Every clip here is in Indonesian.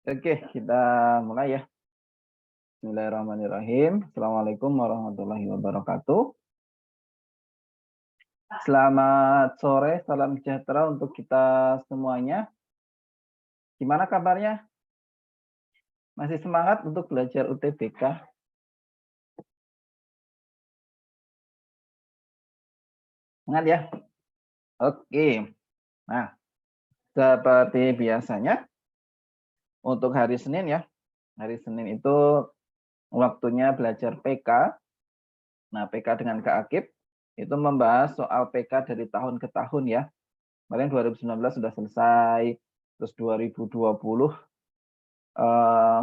Oke, kita mulai ya. Bismillahirrahmanirrahim. Assalamualaikum warahmatullahi wabarakatuh. Selamat sore, salam sejahtera untuk kita semuanya. Gimana kabarnya? Masih semangat untuk belajar UTBK? Semangat ya? Oke. Nah, seperti biasanya, untuk hari Senin ya. Hari Senin itu waktunya belajar PK. Nah, PK dengan Kak Akib itu membahas soal PK dari tahun ke tahun ya. Kemarin 2019 sudah selesai, terus 2020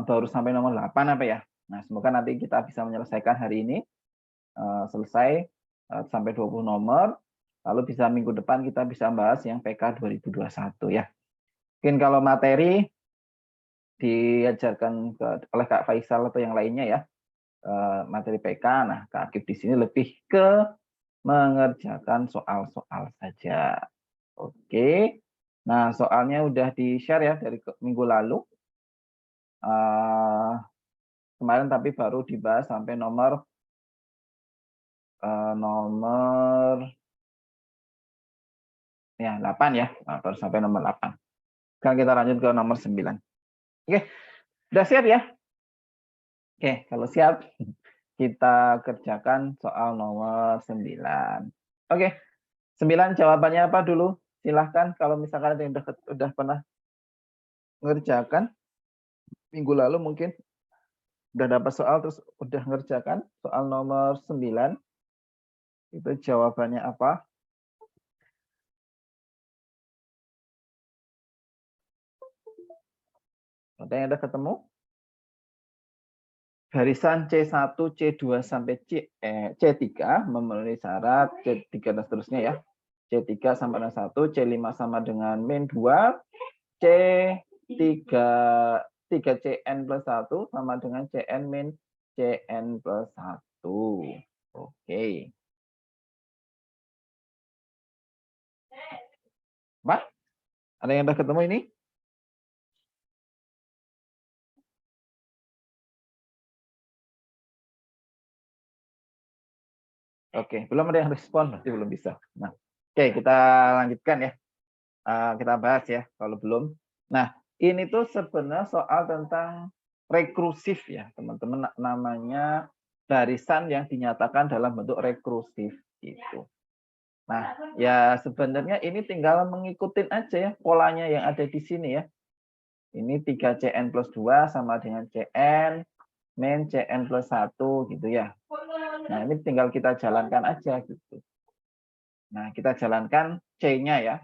baru sampai nomor 8 apa ya. Nah, semoga nanti kita bisa menyelesaikan hari ini selesai sampai 20 nomor, lalu bisa minggu depan kita bisa bahas yang PK 2021 ya. Mungkin kalau materi diajarkan oleh Kak Faisal atau yang lainnya ya, materi PK, nah Kak Akif di sini lebih ke mengerjakan soal-soal saja. Oke. Nah, soalnya udah di-share ya dari minggu lalu. Kemarin tapi baru dibahas sampai nomor ya 8 ya. Nah, baru sampai nomor 8. Sekarang kita lanjut ke nomor 9. Oke, udah siap ya? Oke, kalau siap kita kerjakan soal nomor 9. Oke, 9 jawabannya apa dulu? Silahkan kalau misalkan ada yang udah pernah ngerjakan minggu lalu mungkin udah dapat soal terus udah ngerjakan soal nomor 9. Itu jawabannya apa? Ada yang udah ketemu? Barisan C1, C2 sampai C3 memenuhi syarat C3 dan seterusnya ya. C3 sama dengan 1, C5 sama dengan min 2, C3 3CN plus 1 sama dengan CN min CN plus 1. Oke. Apa? Ada yang udah ketemu ini? Oke, belum ada yang respon, berarti belum bisa. Nah, oke, kita lanjutkan ya. Kita bahas ya kalau belum. Nah, ini tuh sebenarnya soal tentang rekursif ya, teman-teman. Namanya barisan yang dinyatakan dalam bentuk rekursif gitu. Nah, ya sebenarnya ini tinggal mengikuti aja ya polanya yang ada di sini ya. Ini 3CN plus 2 sama dengan CN min CN plus 1 gitu ya. Nah, ini tinggal kita jalankan aja gitu. Nah, kita jalankan C-nya ya.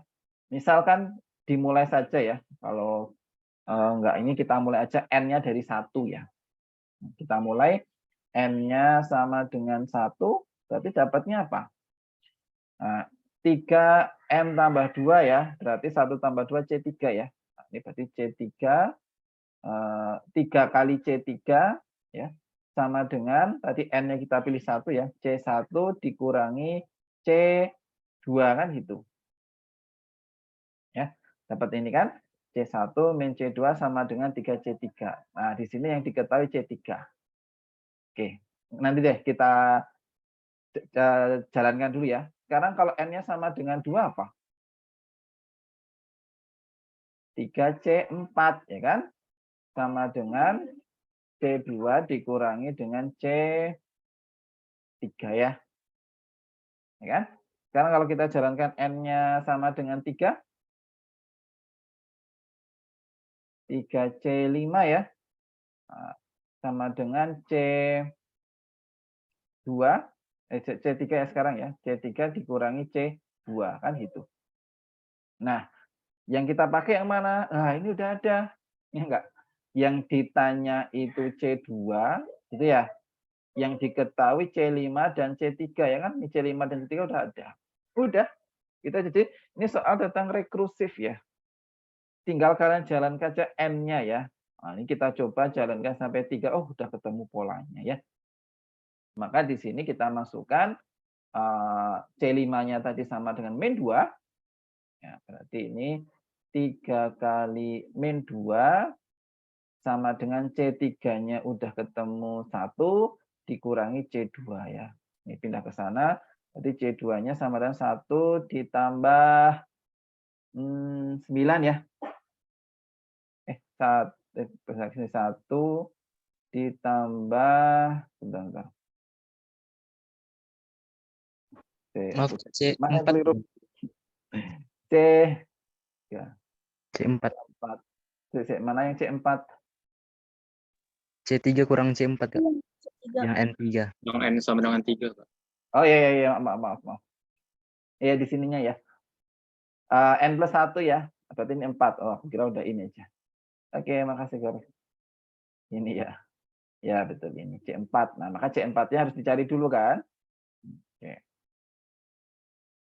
Misalkan dimulai saja ya. Kalau enggak, ini kita mulai aja N-nya dari 1 ya. Kita mulai N-nya sama dengan 1, berarti dapatnya apa? Nah, 3N tambah 2 ya, berarti 1 tambah 2 C3 ya. Nah, ini berarti C3, 3 kali C3 ya, sama dengan tadi N-nya kita pilih 1 ya, C1 dikurangi C2 kan gitu. Ya, dapat ini kan? C1 min C2 sama dengan 3C3. Nah, di sini yang diketahui C3. Oke, nanti deh kita jalankan dulu ya. Sekarang kalau N-nya sama dengan 2 apa? 3C4 ya kan? Sama dengan C2 dikurangi dengan C3 ya. Ya kan? Sekarang kalau kita jalankan N-nya sama dengan 3, 3C5 ya. Nah, sama dengan C3 ya sekarang ya. C3 dikurangi C2 kan gitu. Nah, yang kita pakai yang mana? Nah, ini udah ada. Ya enggak? Yang ditanya itu C2 gitu ya. Yang diketahui C5 dan C3 ya kan? Ini C5 dan C3 udah ada. Udah. Kita jadi ini soal tentang rekursif ya. Tinggal kalian jalankan aja N-nya ya. Nah, ini kita coba jalankan sampai 3. Oh, udah ketemu polanya ya. Maka di sini kita masukkan C5-nya tadi sama dengan min 2. Ya, berarti ini 3 kali min 2 sama dengan C3-nya udah ketemu 1 dikurangi C2 ya. Ini pindah ke sana, berarti C2-nya sama dengan 1 ditambah 9 ya. Sini 1 ditambah bentar. Mana yang C4. keliru? C ya. C4. Mana yang C4? C3 kurang C4, Kak. Yang N3. Yang N sama dengan 3, Pak. Oh iya, maaf. Iya di sininya ya. N plus 1 ya. Berarti ini 4. Oh, aku kira udah ini aja. Oke, makasih Garis. Ini ya. Ya, betul ini C4. Nah, maka C4-nya harus dicari dulu kan? Oke.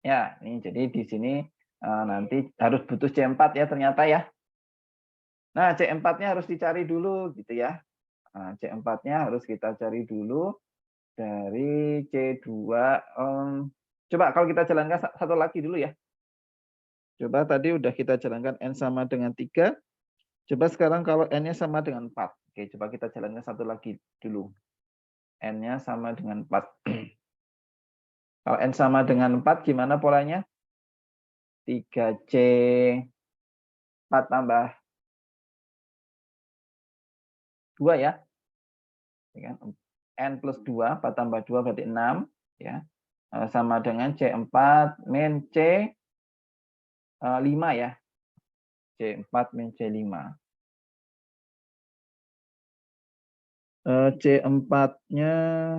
Ya, ini jadi di sini nanti harus butuh C4 ya ternyata ya. Nah, C4-nya harus dicari dulu gitu ya. Nah, C4-nya harus kita cari dulu dari C2. Coba kalau kita jalankan satu lagi dulu ya. Coba tadi udah kita jalankan N sama dengan 3. Coba sekarang kalau N-nya sama dengan 4. Oke, coba kita jalankan satu lagi dulu. N-nya sama dengan 4. Kalau N sama dengan 4, gimana polanya? 3C 4 tambah 2 ya. N plus 2, 4 tambah 2 berarti 6. Ya. Sama dengan C4 min C5 ya. C4 min C5. C4-nya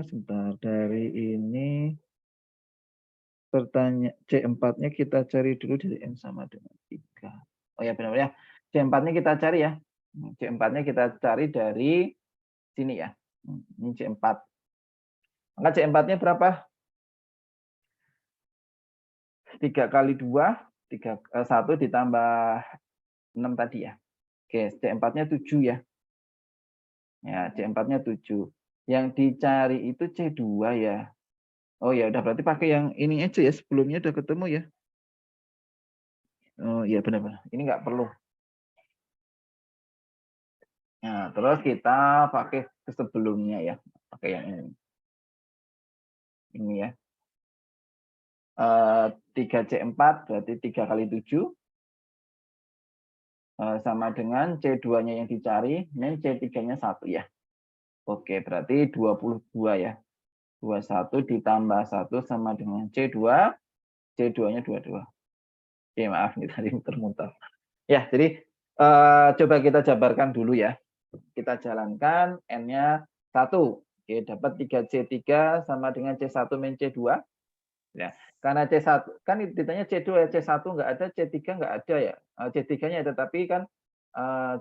sebentar dari ini C4-nya kita cari dulu dari N sama dengan 3. Oh ya benar ya. C4-nya kita cari ya. C4-nya kita cari dari sini ya. Ini C4. Maka C4-nya berapa? 3 kali 2, 1 ditambah 6 tadi ya. Oke, C4-nya 7 ya. Ya, C4-nya 7. Yang dicari itu C2 ya. Oh ya, udah berarti pakai yang ini aja ya. Sebelumnya udah ketemu ya. Oh iya benar-benar. Ini nggak perlu. Nah, terus kita pakai ke sebelumnya ya. Pakai yang ini. Ini ya. 3C4 berarti 3 kali 7. Sama dengan C2-nya yang dicari, min C3-nya 1 ya. Oke, berarti 22 ya. 21 ditambah 1 sama dengan C2. C2-nya 22. Oke, maaf ini tadi muter-muter. Ya, jadi coba kita jabarkan dulu ya. Kita jalankan N-nya 1. Oke, dapat 3C3 sama dengan C1 min C2. Ya, karena C1 kan ditanya C2 ya, C1 nggak ada, C3 nggak ada ya. C3-nya ada tapi kan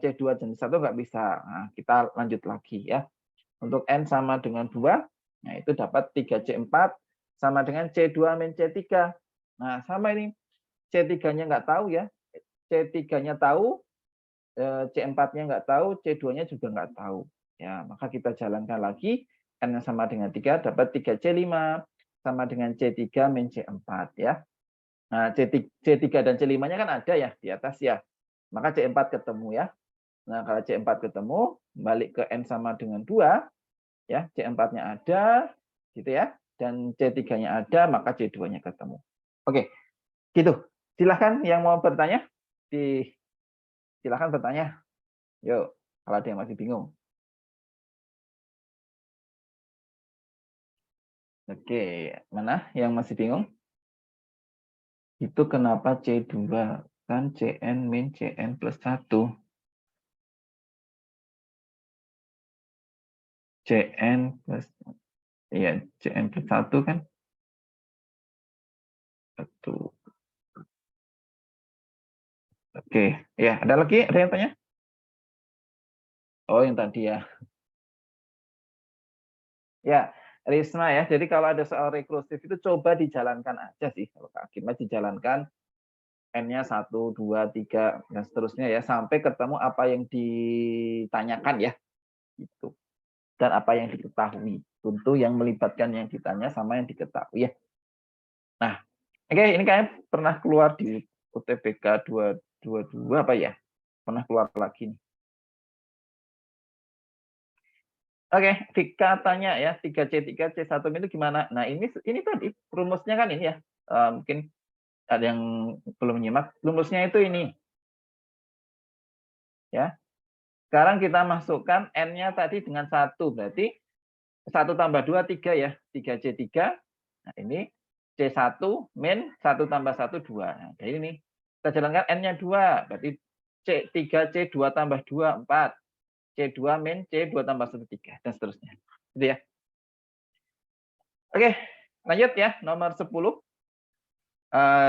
C2 dan C1 nggak bisa. Nah, kita lanjut lagi ya. Untuk N sama dengan 2, nah itu dapat 3C4 sama dengan C2 min C3. Nah, sama ini C3-nya nggak tahu ya. C3-nya tahu, C4-nya nggak tahu, C2-nya juga nggak tahu. Ya, maka kita jalankan lagi, N yang sama dengan 3 dapat 3C5 sama dengan C3 min C4 ya. Nah, C3 dan C5-nya kan ada ya di atas ya. Maka C4 ketemu ya. Nah, kalau C4 ketemu, balik ke N sama dengan 2, ya, C4-nya ada, gitu ya, dan C3-nya ada, maka C2-nya ketemu. Oke, gitu. Silahkan yang mau bertanya, silahkan bertanya. Yuk, kalau ada yang masih bingung. Oke, mana yang masih bingung? Itu kenapa C2? Kan Cn min Cn plus 1. Cn plus, iya, Cn plus 1 kan? 1. Oke, ya, ada lagi? Ada yang tanya? Oh, yang tadi ya. Ya, Risma ya. Jadi kalau ada soal rekursif itu coba dijalankan aja sih. Kalau Kak Akima dijalankan N-nya 1, 2, 3, dan seterusnya ya. Sampai ketemu apa yang ditanyakan ya. Gitu. Dan apa yang diketahui. Tentu yang melibatkan yang ditanya sama yang diketahui ya. Nah, oke, ini kayaknya pernah keluar di UTBK 222 apa ya? Pernah keluar lagi nih. Oke, Vika tanya ya, 3C, 3C1 itu gimana? Nah, ini tadi rumusnya kan ini ya. Mungkin ada yang belum nyimak. Rumusnya itu ini. Ya. Sekarang kita masukkan N-nya tadi dengan 1. Berarti 1 tambah 2, 3 ya. 3C3. Nah, ini C1 min 1 tambah 1, 2. Nah, jadi ini. Kita jalankan N-nya 2. Berarti C3C2 tambah 2, 4. C2 min C2 tambah 1, 3. Dan seterusnya. Gitu ya. Oke, lanjut ya. Nomor 10.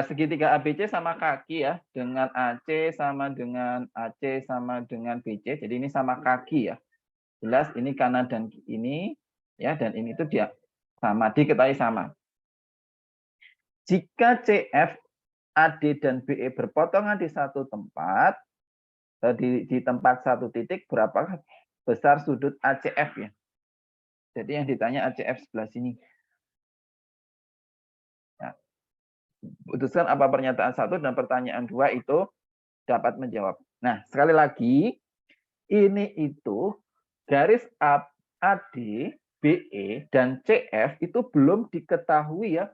Segitiga ABC sama kaki ya. Dengan AC sama dengan AC sama dengan BC. Jadi ini sama kaki ya. Jelas ini kanan dan ini. Ya, dan ini tuh dia sama. Diketahui sama. Jika CF, AD, dan BE berpotongan di satu tempat, di tempat satu titik, berapa besar sudut ACF ya? Jadi yang ditanya ACF sebelah sini. Ya. Putuskan apa pernyataan 1 dan pertanyaan 2 itu dapat menjawab. Nah, sekali lagi, ini itu garis AD, BE, dan CF itu belum diketahui ya.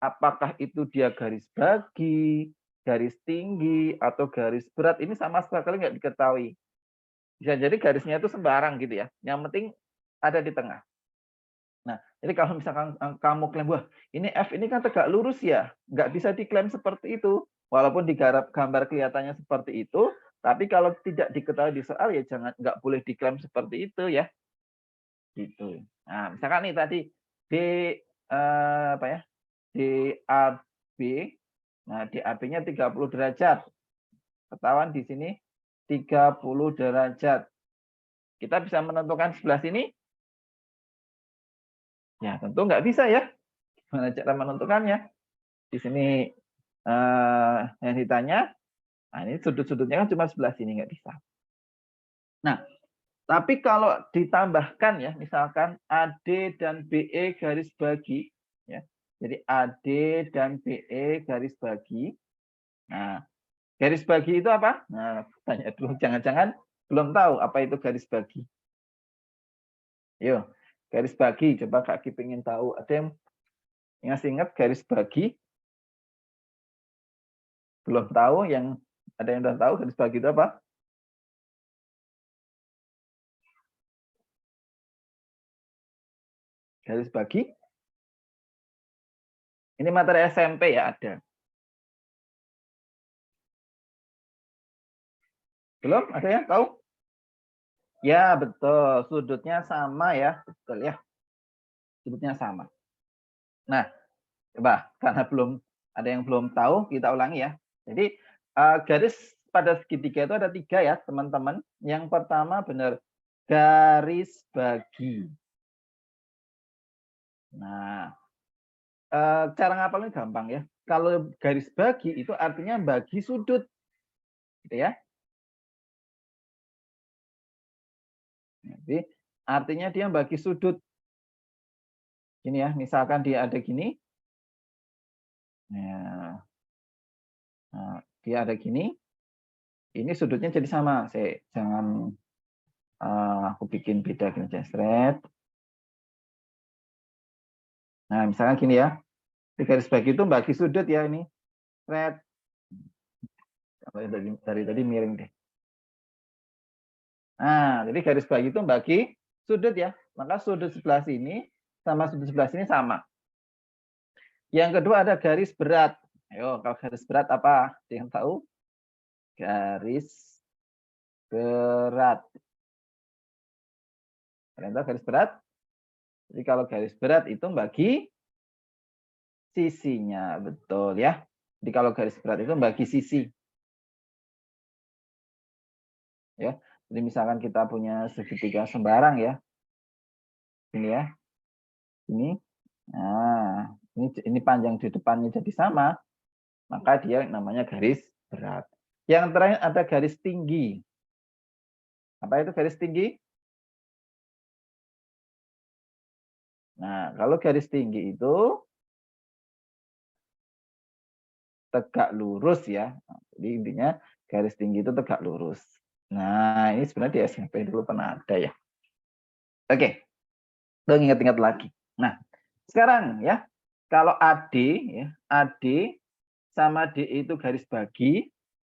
Apakah itu dia garis bagi, garis tinggi, atau garis berat. Ini sama sekali nggak diketahui. Bisa jadi garisnya itu sembarang gitu ya. Yang penting ada di tengah. Nah, jadi kalau misalkan kamu klaim, wah ini F ini kan tegak lurus ya. Nggak bisa diklaim seperti itu. Walaupun di gambar kelihatannya seperti itu, tapi kalau tidak diketahui di soal ya nggak boleh diklaim seperti itu ya. Gitu. Nah, misalkan nih tadi D apa ya? DAB. Nah, DAB-nya 30 derajat. Ketahuan di sini 30 derajat. Kita bisa menentukan sebelah sini? Ya, tentu nggak bisa ya. Gimana cara menentukannya? Di sini yang ditanya, nah ini sudut-sudutnya kan cuma sebelah sini, nggak bisa. Nah, tapi kalau ditambahkan ya, misalkan AD dan BE garis bagi, ya. Jadi AD dan BE garis bagi. Nah, garis bagi itu apa? Nah, tanya dulu, jangan-jangan belum tahu apa itu garis bagi. Yo, garis bagi, coba Kak Ki pengen tahu. Ada yang masih ingat garis bagi? Belum tahu, ada yang udah tahu garis bagi itu apa? Garis bagi? Ini materi SMP ya, ada. Belum? Ada yang tahu? Ya, betul. Sudutnya sama ya. Betul ya. Sudutnya sama. Nah, coba karena ada yang belum tahu, kita ulangi ya. Jadi garis pada segitiga itu ada 3 ya, teman-teman. Yang pertama benar garis bagi. Nah, cara ngapalnya gampang ya. Kalau garis bagi itu artinya bagi sudut. Gitu ya. Jadi artinya dia bagi sudut. Gini ya, misalkan dia ada gini. Nah, dia ada gini. Ini sudutnya jadi sama. Jangan aku bikin beda gini aja. Nah, misalkan gini ya. Di garis bagi itu bagi sudut ya ini. Dari tadi miring deh. Nah, jadi garis bagi itu bagi sudut ya. Maka sudut sebelah sini sama sudut sebelah sini sama. Yang kedua ada garis berat. Ayo, kalau garis berat apa? Ada yang tahu? Garis berat. Kalian tahu garis berat? Jadi kalau garis berat itu bagi sisinya, betul ya. Jadi kalau garis berat itu bagi sisi. Ya. Jadi misalkan kita punya segitiga sembarang ya. Ini ya. Ini. Nah, ini panjang di depannya jadi sama, maka dia namanya garis berat. Yang terakhir ada garis tinggi. Apa itu garis tinggi? Nah, kalau garis tinggi itu tegak lurus ya. Jadi intinya garis tinggi itu tegak lurus. Nah, ini sebenarnya di SMP dulu pernah ada ya. Oke. Lo ingat-ingat lagi. Nah, sekarang ya, kalau AD ya, AD sama D itu garis bagi,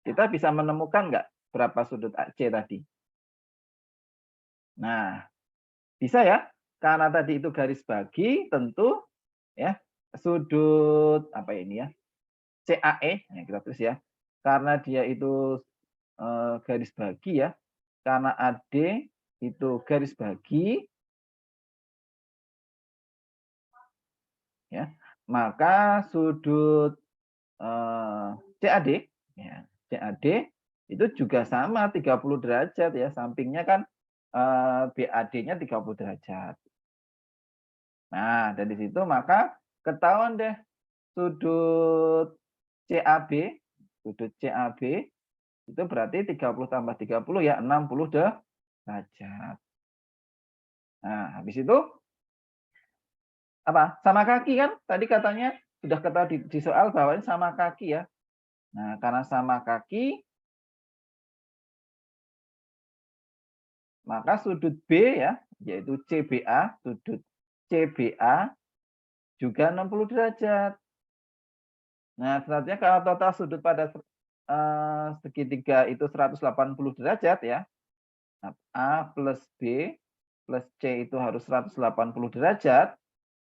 kita bisa menemukan nggak berapa sudut AC tadi? Nah, bisa ya, karena tadi itu garis bagi, tentu ya sudut apa ini ya, CAE, ya kita tulis ya, karena dia itu garis bagi ya, karena AD itu garis bagi, ya, maka sudut CAD, ya, CAD itu juga sama 30 derajat ya, sampingnya kan BAD-nya 30 derajat. Nah, dari situ maka ketahuan deh sudut CAB, sudut CAB itu berarti 30 tambah 30 ya 60 derajat. Nah, habis itu apa? Sama kaki kan? Tadi katanya sudah ketahui di soal bahwa ini sama kaki ya. Nah, karena sama kaki, maka sudut B ya, yaitu CBA, sudut CBA juga 60 derajat. Nah, selanjutnya kalau total sudut pada segitiga itu 180 derajat ya. Nah, A plus B plus C itu harus 180 derajat.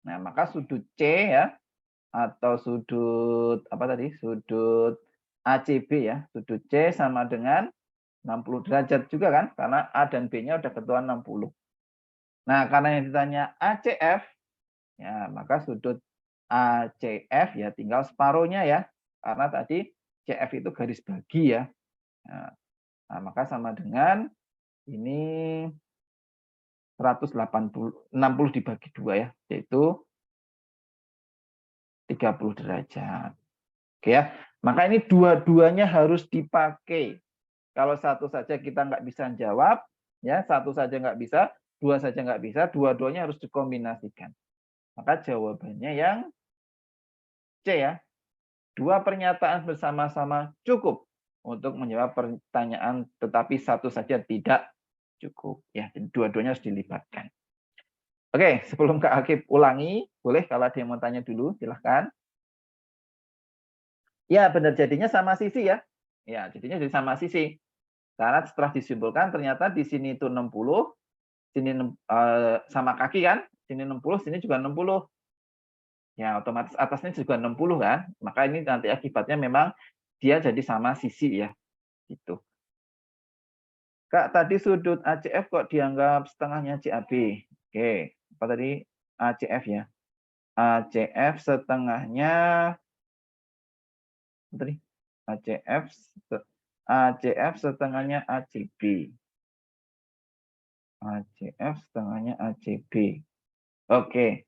Nah, maka sudut C ya atau sudut apa tadi? Sudut ACB ya. Sudut C sama dengan 60 derajat juga kan? Karena A dan B-nya udah ketuaan 60. Nah, karena yang ditanya ACF ya, maka sudut ACF ya tinggal separuhnya ya. Karena tadi CF itu garis bagi ya. Nah, maka sama dengan ini 180 60 dibagi 2 ya, yaitu 30 derajat. Oke ya. Maka ini dua-duanya harus dipakai. Kalau satu saja kita nggak bisa jawab, ya satu saja nggak bisa, dua saja nggak bisa, dua-duanya harus dikombinasikan. Maka jawabannya yang C ya. Dua pernyataan bersama-sama cukup untuk menjawab pertanyaan, tetapi satu saja tidak cukup. Ya, dua-duanya harus dilibatkan. Oke, sebelum Kak Akib ulangi, boleh kalau ada yang mau tanya dulu, silahkan. Ya, benar jadinya sama sisi ya. Ya, jadinya jadi sama sisi. Karena setelah disimpulkan ternyata di sini itu 60, sini sama kaki kan, sini 60, sini juga 60. Ya, otomatis atasnya juga 60 kan. Maka ini nanti akibatnya memang dia jadi sama sisi ya. Gitu. Kak, tadi sudut ACF kok dianggap setengahnya CAB? Oke, apa tadi? ACF ya. ACF setengahnya tadi ACF setengahnya ACB. ACF setengahnya ACB. Oke.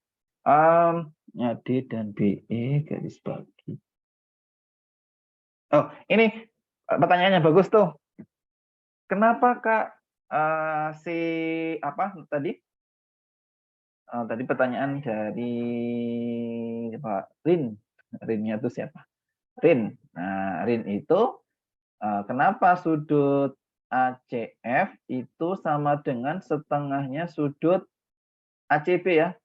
D dan BE garis bagi. Oh, ini pertanyaannya bagus tuh. Kenapa Kak si apa tadi? Tadi pertanyaan dari Pak Rin. Rinnya itu siapa? Rin. Nah, Rin itu kenapa sudut ACF itu sama dengan setengahnya sudut ACB ya?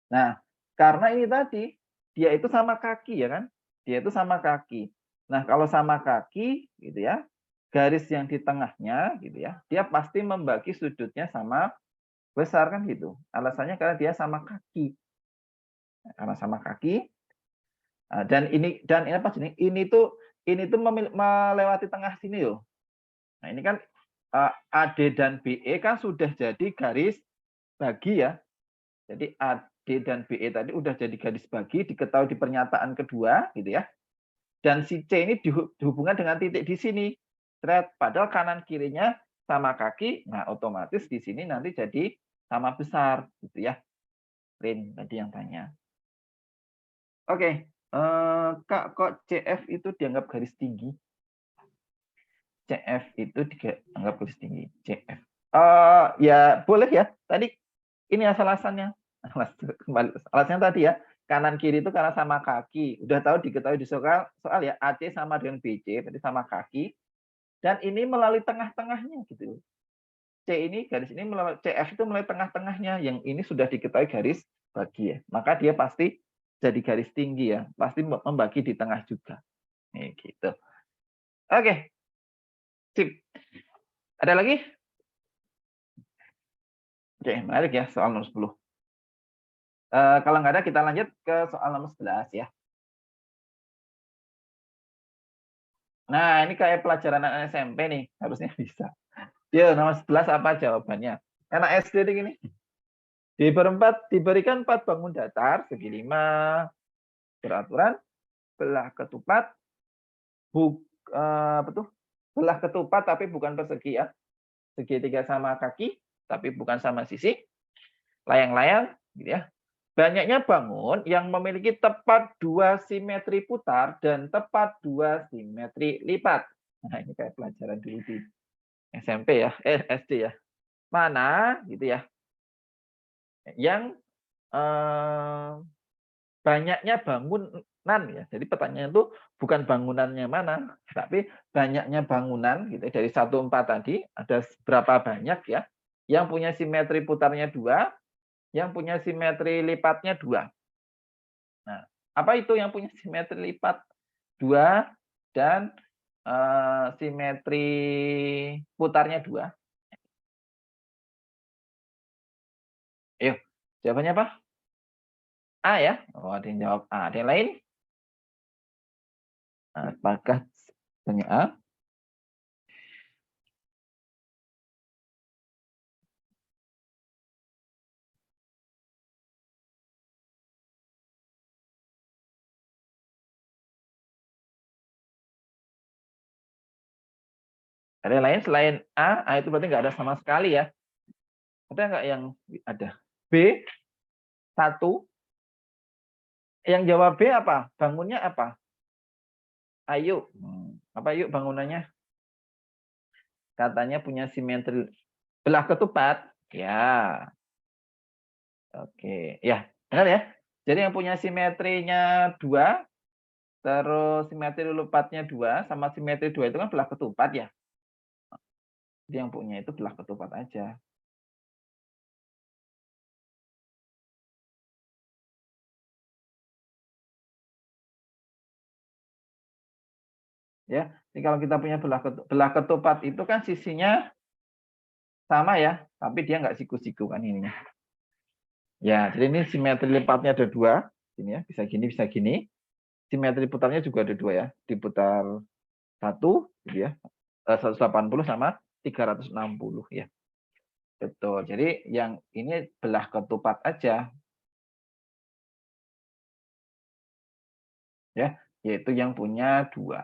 Nah, karena ini tadi dia itu sama kaki ya kan? Dia itu sama kaki. Nah, kalau sama kaki gitu ya, garis yang di tengahnya gitu ya, dia pasti membagi sudutnya sama besar kan gitu. Alasannya karena dia sama kaki. Nah, karena sama kaki dan ini apa sini? Ini tuh melewati tengah sini loh. Nah, ini kan AD dan BE kan sudah jadi garis bagi ya. Jadi AD dan BE tadi udah jadi garis bagi, diketahui di pernyataan kedua gitu ya. Dan si C ini dihubungkan dengan titik di sini. Padahal kanan kirinya sama kaki, nah otomatis di sini nanti jadi sama besar gitu ya. Rin tadi yang tanya. Oke, Kak, kok CF itu dianggap garis tinggi? CF itu dianggap garis tinggi. CF. Ya boleh ya. Tadi ini alasannya. Alasannya tadi ya. Kanan kiri itu karena sama kaki. Udah tahu diketahui di soal ya. AC sama dengan BC, berarti sama kaki. Dan ini melalui tengah-tengahnya gitu. ini garis ini CF itu mulai tengah-tengahnya, yang ini sudah diketahui garis bagi ya. Maka dia pasti jadi garis tinggi ya, pasti membagi di tengah juga. Nih gitu. Oke. Sip. Ada lagi? Oke, menarik ya soal nomor 10. Kalau nggak ada kita lanjut ke soal nomor 11 ya. Nah, ini kayak pelajaran anak SMP nih, harusnya bisa. Yo, nomor 11 apa jawabannya? Anak SD ini gini. Diberikan 4 bangun datar segi 5 beraturan, belah ketupat, belah ketupat tapi bukan persegi ya. Segitiga sama kaki, tapi bukan sama sisi. Layang-layang, gitu ya. Banyaknya bangun yang memiliki tepat 2 simetri putar dan tepat 2 simetri lipat. Nah, ini kayak pelajaran dulu di SMP ya, SD ya. Mana gitu ya, yang banyaknya bangunan ya. Jadi pertanyaan itu bukan bangunannya mana, tapi banyaknya bangunan gitu. Dari 1-4 tadi ada berapa banyak ya yang punya simetri putarnya 2, yang punya simetri lipatnya 2. Nah, apa itu yang punya simetri lipat 2 dan simetri putarnya 2? Ayo, jawabannya apa? A ya? Oh, ada yang jawab A. Ada yang lain? Apakah jawabannya A? Ada yang lain selain A? A itu berarti nggak ada sama sekali ya. Ada nggak yang ada? B, 1. Yang jawab B apa? Bangunnya apa? Ayo. Apa yuk bangunannya? Katanya punya simetri belah ketupat. Ya. Oke. Ya, benar ya. Jadi yang punya simetrinya 2, terus simetri lipatnya 2, sama simetri 2 itu kan belah ketupat ya. Jadi yang punya itu belah ketupat aja. Ya, jadi kalau kita punya belah ketupat itu kan sisinya sama ya, tapi dia nggak siku-siku kan ininya. Ya, jadi ini simetri lipatnya ada 2, ini ya, bisa gini, bisa gini. Simetri putarnya juga ada 2 ya, diputar 1, gitu ya, 180 sama 360 ya. Betul. Jadi yang ini belah ketupat aja. Ya, yaitu yang punya 2.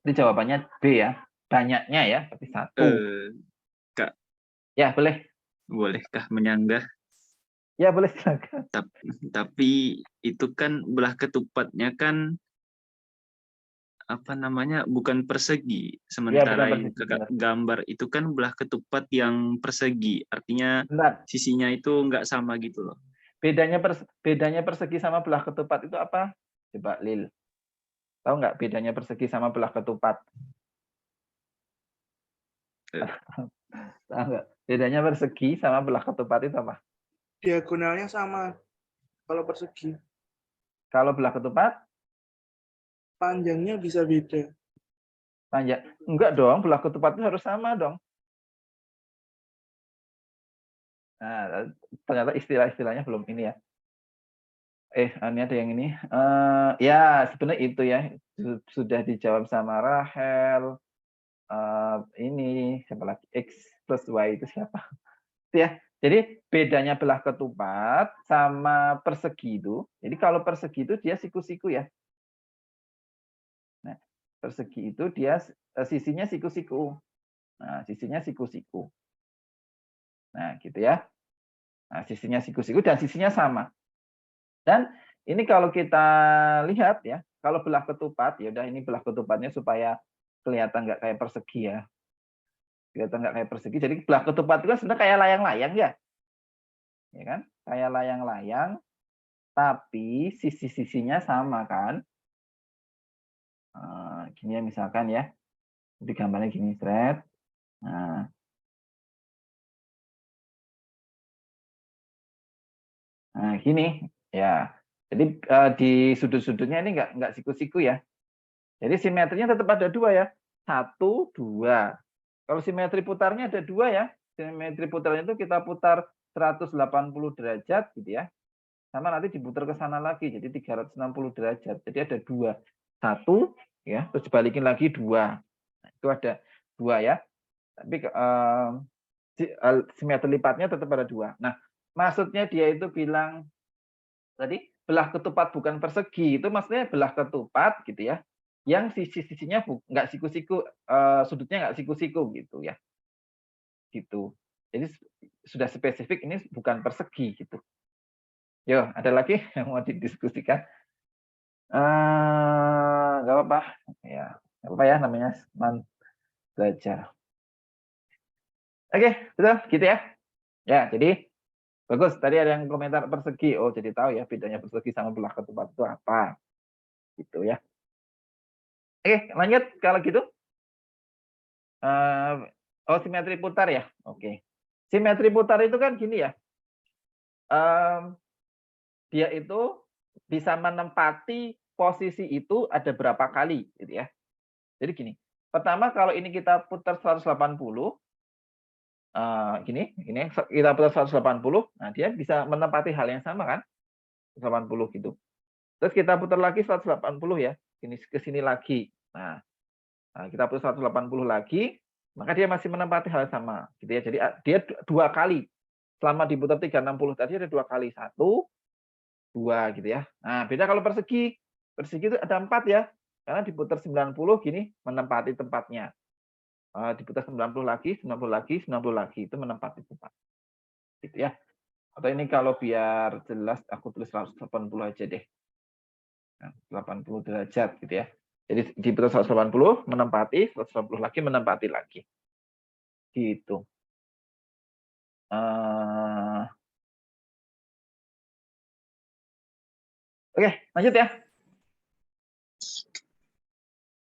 Ini jawabannya B ya. Banyaknya ya, tapi 1. Kak, Ya, boleh. bolehkah menyanggah? Ya, boleh silakan. Tapi itu kan belah ketupatnya kan apa namanya bukan persegi. Sementara bukan yang persegi, benar. gambar itu kan belah ketupat yang persegi. Artinya Benar. sisinya itu nggak sama gitu loh. Bedanya persegi sama belah ketupat itu apa? Coba Lil. Tahu nggak bedanya persegi sama belah ketupat? Tahu nggak? Bedanya persegi sama belah ketupat itu apa? Diagonalnya sama kalau persegi. Kalau belah ketupat? Panjangnya bisa beda. Panjang. Enggak dong, belah ketupat itu harus sama dong. Nah, ternyata istilah-istilahnya belum ini ya. Ini ada yang ini. Ya, sebenarnya itu ya. Sudah dijawab sama Rahel. Ini, siapa lagi? X plus Y itu siapa? Itu ya. Jadi bedanya belah ketupat sama persegi itu. Jadi kalau persegi itu dia siku-siku ya. Nah, persegi itu dia sisinya siku-siku. Nah, sisinya siku-siku. Nah, gitu ya. Nah, sisinya siku-siku dan sisinya sama. Dan ini kalau kita lihat ya, kalau belah ketupat, ya udah ini belah ketupatnya supaya kelihatan nggak kayak persegi ya. Kelihatan nggak kayak persegi. Jadi belah ketupat itu kan sebenarnya kayak layang-layang ya. Ya kan? Kayak layang-layang, tapi sisi-sisinya sama kan. Gini ya misalkan ya. Jadi gambarnya gini, thread. Nah, Nah, gini ya. Jadi di sudut-sudutnya ini nggak siku-siku ya. Jadi simetrinya tetap ada 2 ya. 1, 2. Kalau simetri putarnya ada 2 ya. Simetri putarnya itu kita putar 180 derajat gitu ya. Sama nanti diputar ke sana lagi jadi 360 derajat. Jadi ada 2. 1 ya, terus dibalikin lagi 2. Nah, itu ada 2 ya. Tapi simetri lipatnya tetap ada 2. Nah, maksudnya dia itu bilang tadi belah ketupat bukan persegi, itu maksudnya belah ketupat gitu ya, yang sisi-sisinya nggak siku-siku, sudutnya nggak siku-siku gitu ya, gitu. Jadi sudah spesifik ini bukan persegi gitu. Yo, ada lagi yang mau didiskusikan? Nggak apa-apa, ya nggak apa-apa ya, namanya belajar. Oke, betul gitu ya. Ya, jadi bagus. Tadi ada yang komentar persegi. Oh, jadi tahu ya bedanya persegi sama belah ketupat itu apa. Gitu ya. Oke, lanjut kalau gitu. Oh, simetri putar ya. Oke. Simetri putar itu kan gini ya. Dia itu bisa menempati posisi itu ada berapa kali gitu ya. Jadi gini. Pertama kalau ini kita putar 180, gini kita putar 180, nah dia bisa menempati hal yang sama kan, 180 gitu. Terus kita putar lagi 180 ya, ini ke sini lagi. Nah, kita putar 180 lagi, maka dia masih menempati hal yang sama, gitu ya. Jadi dia 2 kali. Selama diputar 360 tadi ada 2 kali, 1, 2 gitu ya. Nah, beda kalau persegi. Persegi itu ada 4 ya, karena diputar 90 gini menempati tempatnya. Diputar 90 lagi, 90 lagi, 90 lagi, itu menempati tempat. Gitu ya. Atau ini kalau biar jelas aku tulis 180 aja deh. 80 derajat gitu ya. Jadi diputar 180 menempati, 180 lagi menempati lagi. Gitu. Oke, lanjut ya.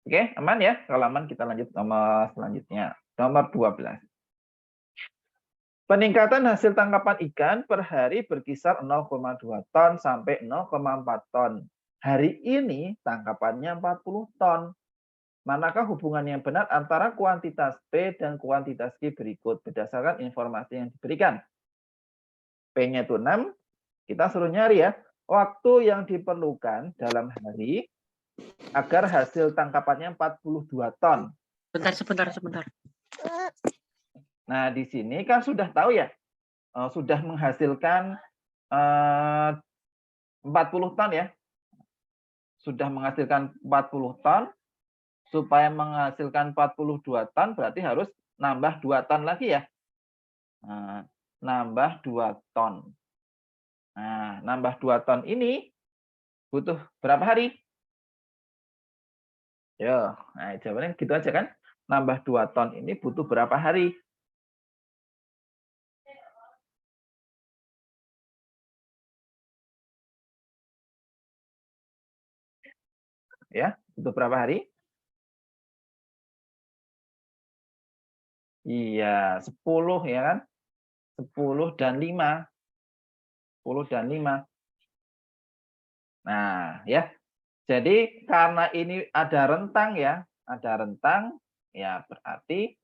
Oke, aman ya? Kalau aman kita lanjut nomor selanjutnya. Nomor 12. Peningkatan hasil tangkapan ikan per hari berkisar 0,2 ton sampai 0,4 ton. Hari ini tangkapannya 40 ton. Manakah hubungan yang benar antara kuantitas P dan kuantitas Q berikut berdasarkan informasi yang diberikan? P-nya itu 6, kita suruh nyari ya, waktu yang diperlukan dalam hari agar hasil tangkapannya 42 ton. Sebentar. Nah, di sini kan sudah tahu ya, sudah menghasilkan 40 ton ya. Sudah menghasilkan 40 ton, supaya menghasilkan 42 ton berarti harus nambah 2 ton lagi ya. Nah, nambah 2 ton. Nah, nambah 2 ton ini butuh berapa hari? Yo, nah jawabannya gitu aja kan. Nambah 2 ton ini butuh berapa hari? Ya, butuh berapa hari? Iya, 10 ya kan? 10 dan 5. 10 dan 5. Nah, ya. Jadi karena ini ada rentang ya, ya berarti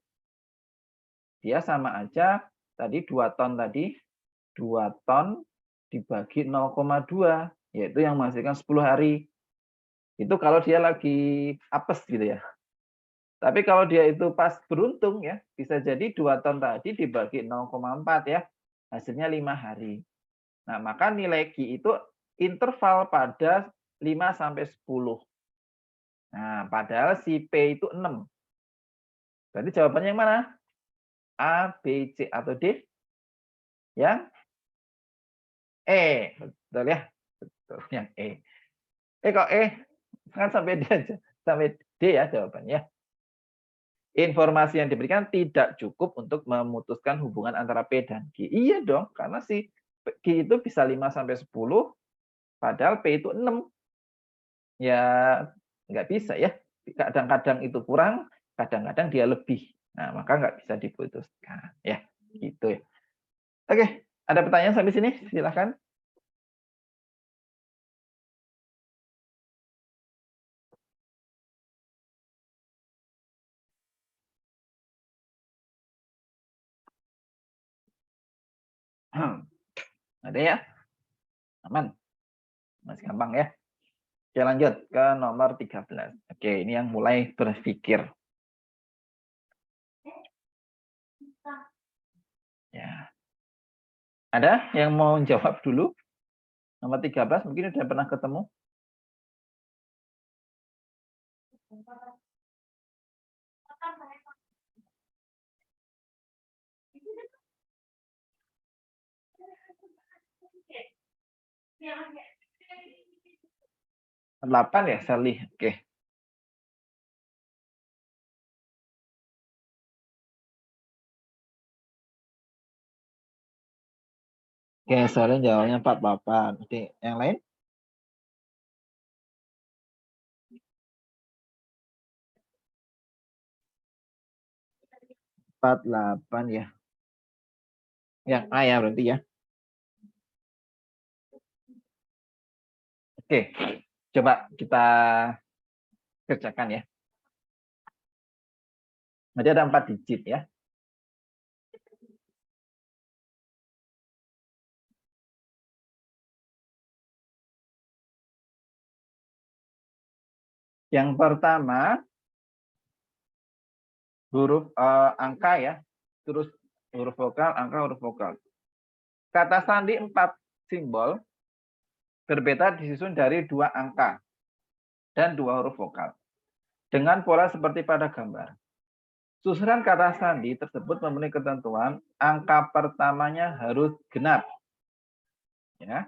dia sama aja tadi 2 ton tadi, 2 ton dibagi 0,2, yaitu yang menghasilkan 10 hari. Itu kalau dia lagi apes gitu ya. Tapi kalau dia itu pas beruntung ya, bisa jadi 2 ton tadi dibagi 0,4 ya, hasilnya 5 hari. Nah, maka nilai Q itu interval pada 5 sampai 10. Nah, padahal si P itu 6. Berarti jawabannya yang mana? A, B, C, atau D? Yang E. Betul ya? Betul, yang E. Kok E? Kan sampai D aja. Sampai D ya jawabannya. Informasi yang diberikan tidak cukup untuk memutuskan hubungan antara P dan Q. Iya dong, karena si Q itu bisa 5 sampai 10, padahal P itu 6. Ya, nggak bisa ya. Kadang-kadang itu kurang, kadang-kadang dia lebih. Nah, maka nggak bisa diputuskan. Ya, gitu ya. Oke, ada pertanyaan sampai sini? Silahkan. Ada ya? Aman? Masih gampang ya? Oke, lanjut ke nomor 13. Oke, ini yang mulai berpikir. Ya. Ada yang mau jawab dulu? Nomor 13 mungkin udah pernah ketemu. Delapan ya, Sally. Oke. Oke, Sally jawabnya 48. Oke, yang lain? Empat delapan ya. Yang A ya berarti ya. Oke, coba kita kerjakan ya. Nanti ada 4 digit ya. Yang pertama huruf angka ya, terus huruf vokal, angka, huruf vokal. Kata sandi 4 simbol berbeda disusun dari 2 angka dan 2 huruf vokal. Dengan pola seperti pada gambar. Susunan kata sandi tersebut memenuhi ketentuan angka pertamanya harus genap. Ya.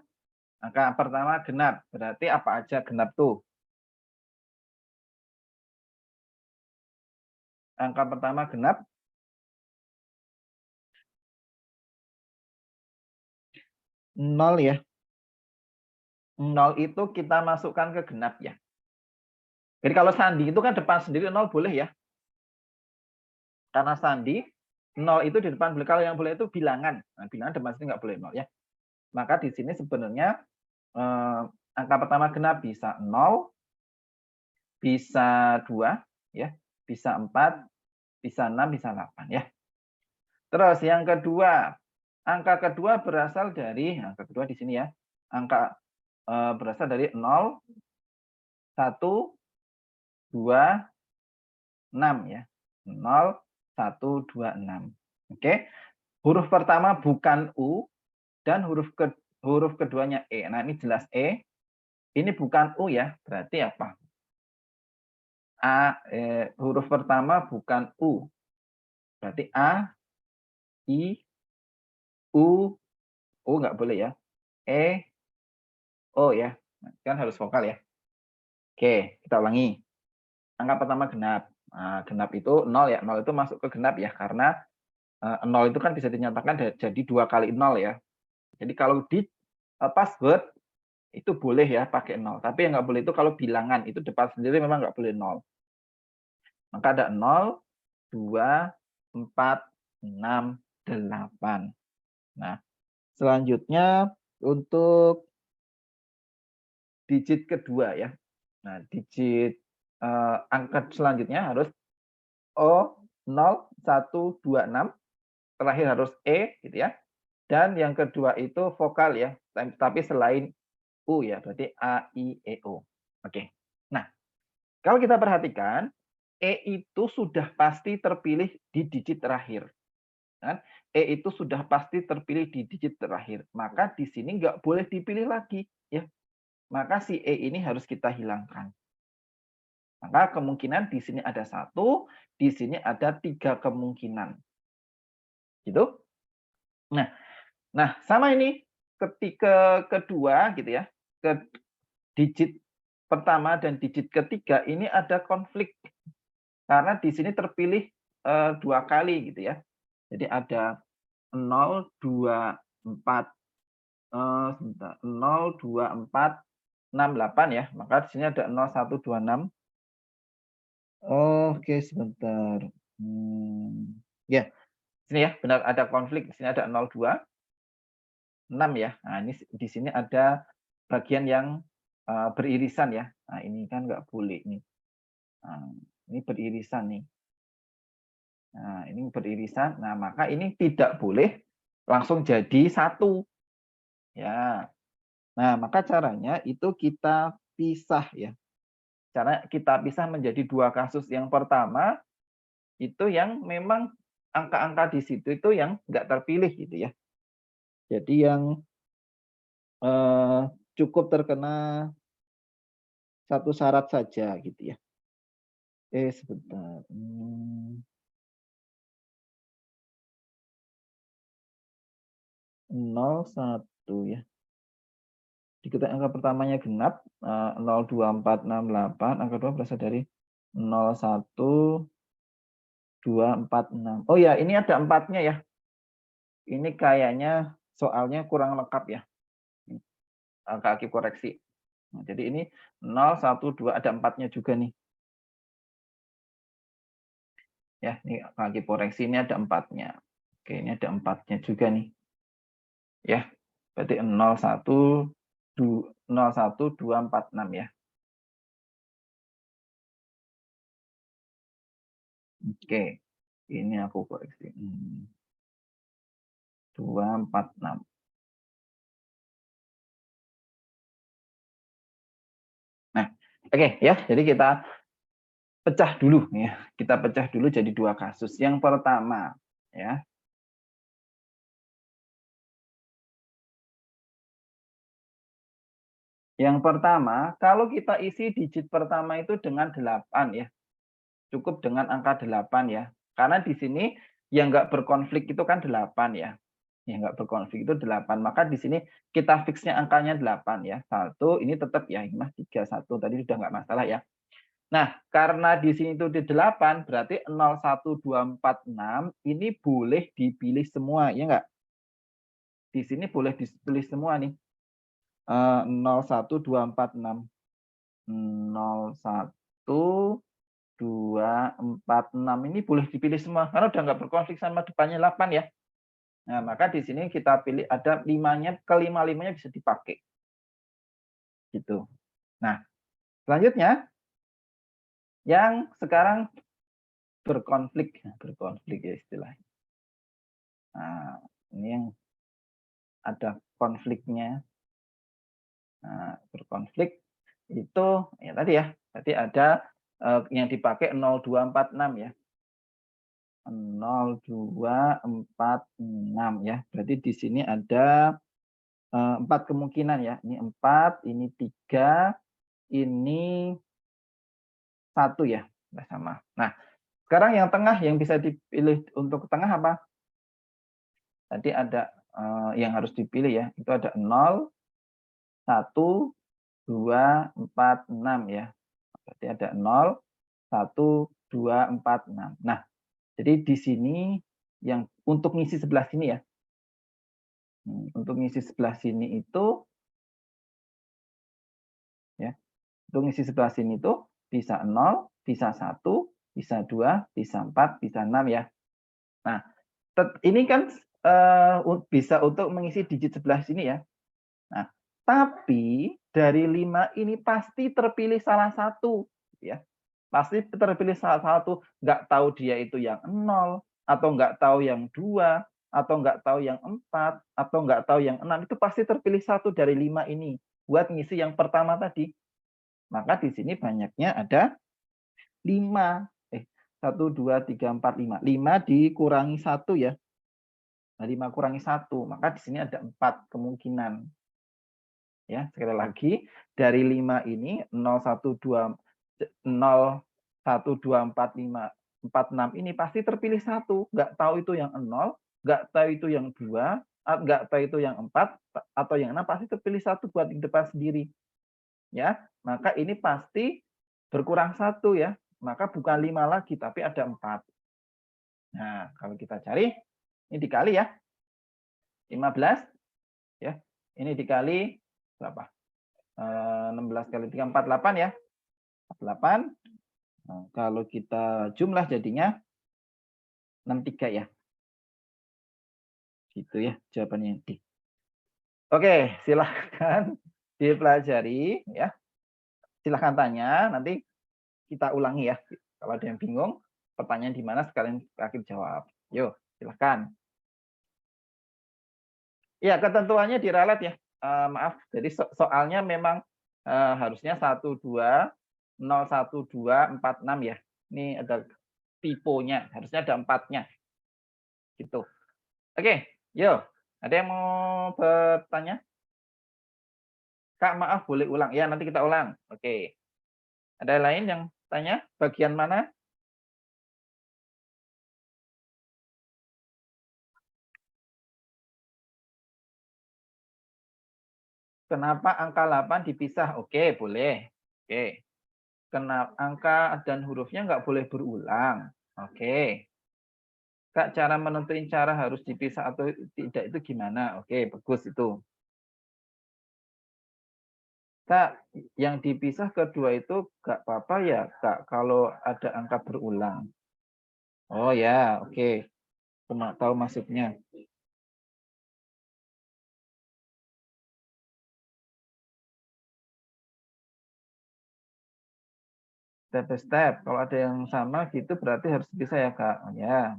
Angka pertama genap, berarti apa aja genap tuh? Angka pertama genap. 0 ya. 0 itu kita masukkan ke genap ya. Jadi kalau sandi itu kan depan sendiri 0 boleh ya. Karena sandi 0 itu di depan boleh. Kalau yang boleh itu bilangan. Nah, bilangan depan sini nggak boleh 0 ya. Maka di sini sebenarnya angka pertama genap bisa 0, bisa 2 ya, bisa 4, bisa 6, bisa 8 ya. Terus yang kedua, angka kedua berasal dari angka kedua di sini ya. Angka berasal dari 0, 1, 2, 6 ya. 0, 1, 2, 6. Oke. Huruf pertama bukan U dan huruf keduanya E. Nah, ini jelas E. Ini bukan U ya. Berarti apa? Huruf pertama bukan U. Berarti A, I, U nggak boleh ya. E, O ya. Kan harus vokal ya. Oke, kita ulangi. Angka pertama genap. Nah, genap itu 0 ya. 0 itu masuk ke genap ya. Karena 0 itu kan bisa dinyatakan jadi 2 kali 0 ya. Jadi kalau di password itu boleh ya pakai 0. Tapi yang nggak boleh itu kalau bilangan. Itu depan sendiri memang nggak boleh 0. Maka ada 0, 2, 4, 6, 8. Nah, selanjutnya untuk digit kedua ya. Nah, digit angka selanjutnya harus O, 0, 1, 2, 6. Terakhir harus E gitu ya. Dan yang kedua itu vokal ya, tapi selain U ya, berarti A, I, E, O. Oke. Nah, kalau kita perhatikan, E itu sudah pasti terpilih di digit terakhir. Kan? E itu sudah pasti terpilih di digit terakhir. Maka di sini nggak boleh dipilih lagi. Ya. Maka si E ini harus kita hilangkan. Maka kemungkinan di sini ada 1, di sini ada 3 kemungkinan. Gitu. Nah, sama ini ketika kedua gitu ya, ke digit pertama dan digit ketiga ini ada konflik karena di sini terpilih 2 kali gitu ya. Jadi ada 0, 2, 4 sebentar, 0, 2, 4, 6, 8 ya. Maka di sini ada 0, 1, 2, 6. Oke, sebentar. Ya, sini ya, benar ada konflik. Di sini ada 0, 2, 6 ya. Nah, ini di sini ada bagian yang beririsan ya. Nah, ini kan nggak boleh nih. Nah, ini beririsan nih. Nah, ini beririsan. Nah, maka ini tidak boleh langsung jadi 1. Ya. Nah, maka caranya itu kita pisah ya. Cara kita pisah menjadi 2 kasus. Yang pertama itu yang memang angka-angka di situ itu yang nggak terpilih gitu ya. Jadi yang cukup terkena satu syarat saja gitu ya. Sebentar. 01 ya. Diketahui angka pertamanya genap, 0, 2, 4, 6, 8. Angka 2 berasal dari 0, 1, 2, 4, 6. Oh ya, ini ada 4-nya ya. Ini kayaknya soalnya kurang lengkap ya. Kaki koreksi. Nah, jadi ini 0, 1, 2, ada 4-nya juga nih. Ya, ini kaki koreksi ini ada 4-nya. Oke, ini ada 4-nya juga nih. Ya, berarti 0, 1, 2, 4, 6 ya. Oke, ini aku koreksi. 2, 4, 6. Nah, oke ya. Jadi kita pecah dulu ya. Kita pecah dulu jadi 2 kasus. Yang pertama ya. Yang pertama, kalau kita isi digit pertama itu dengan 8 ya. Cukup dengan angka 8 ya. Karena di sini yang nggak berkonflik itu kan 8 ya. Yang nggak berkonflik itu 8. Maka di sini kita fixnya angkanya 8 ya. 1 ini tetap ya. Ini mah 3, 1 tadi sudah nggak masalah ya. Nah, karena di sini itu di 8, berarti 0, 1, 2, 4, 6 ini boleh dipilih semua, ya enggak? Di sini boleh dipilih semua nih. 0, 1, 2, 4, 6. 0, 1, 2, 4, 6 ini boleh dipilih semua karena udah nggak berkonflik sama depannya 8 ya. Nah, maka di sini kita pilih ada 5-nya, kelima-limanya bisa dipakai. Gitu. Nah, selanjutnya yang sekarang berkonflik ya istilahnya. Nah, ini yang ada konfliknya. Nah, berkonflik itu ya tadi ya. Tadi ada yang dipakai 0246 ya. 0246 ya. Berarti di sini ada 4 kemungkinan ya. Ini 4, ini 3, ini 1 ya. Nah, sama. Nah, sekarang yang tengah yang bisa dipilih untuk tengah apa? Tadi ada yang harus dipilih ya. Itu ada 0, 1, 2, 4, 6 ya. Berarti ada 0, 1, 2, 4, 6. Nah, jadi di sini yang untuk ngisi sebelah sini ya. Untuk ngisi sebelah sini itu ya. Untuk ngisi sebelah sini itu bisa 0, bisa 1, bisa 2, bisa 4, bisa 6 ya. Nah, ini kan bisa untuk mengisi digit sebelah sini ya. Nah, tapi dari 5 ini pasti terpilih salah satu ya. Pasti terpilih salah satu, nggak tahu dia itu yang 0 atau nggak tahu yang 2 atau nggak tahu yang 4 atau nggak tahu yang 6, itu pasti terpilih satu dari 5 ini buat ngisi yang pertama tadi. Maka di sini banyaknya ada 5. 1, 2, 3, 4, 5. 5 dikurangi 1 ya. Nah, 5 kurangi 1, maka di sini ada 4 kemungkinan. Ya, sekali lagi dari 5 ini 0, 1, 2, 0, 1, 2, 4, 5, 4, 6 ini pasti terpilih satu. Nggak tahu itu yang 0, nggak tahu itu yang 2, nggak tahu itu yang 4, atau yang 6, pasti terpilih satu buat di depan sendiri. Ya, maka ini pasti berkurang satu ya. Maka bukan 5 lagi, tapi ada 4. Nah, kalau kita cari, ini dikali ya. 15, ya. Ini dikali berapa? 16 kali 3, 48 ya. 48. Nah, kalau kita jumlah jadinya 63 ya. Gitu ya jawabannya D. Oke, silahkan dipelajari ya. Silahkan tanya, nanti kita ulangi ya. Kalau ada yang bingung, pertanyaan di mana sekalian Kakib jawab. Yuk, silahkan. Ya, ketentuannya diralat ya. Maaf, jadi soalnya memang harusnya 12 01246 ya. Ini ada tipenya, harusnya ada 4-nya. Gitu. Oke, yuk. Ada yang mau bertanya? Kak, maaf, boleh ulang. Ya, nanti kita ulang. Oke. Ada lain yang tanya? Bagian mana? Kenapa angka 8 dipisah? Oke, boleh. Oke. Kenapa angka dan hurufnya nggak boleh berulang? Oke. Kak, cara menentuin cara harus dipisah atau tidak itu gimana? Oke, bagus itu. Kak, yang dipisah kedua itu nggak apa-apa ya, Kak, kalau ada angka berulang. Oh ya, oke. Cuma tahu maksudnya. Step by step. Kalau ada yang sama gitu berarti harus bisa ya, Kak. Oh, ya.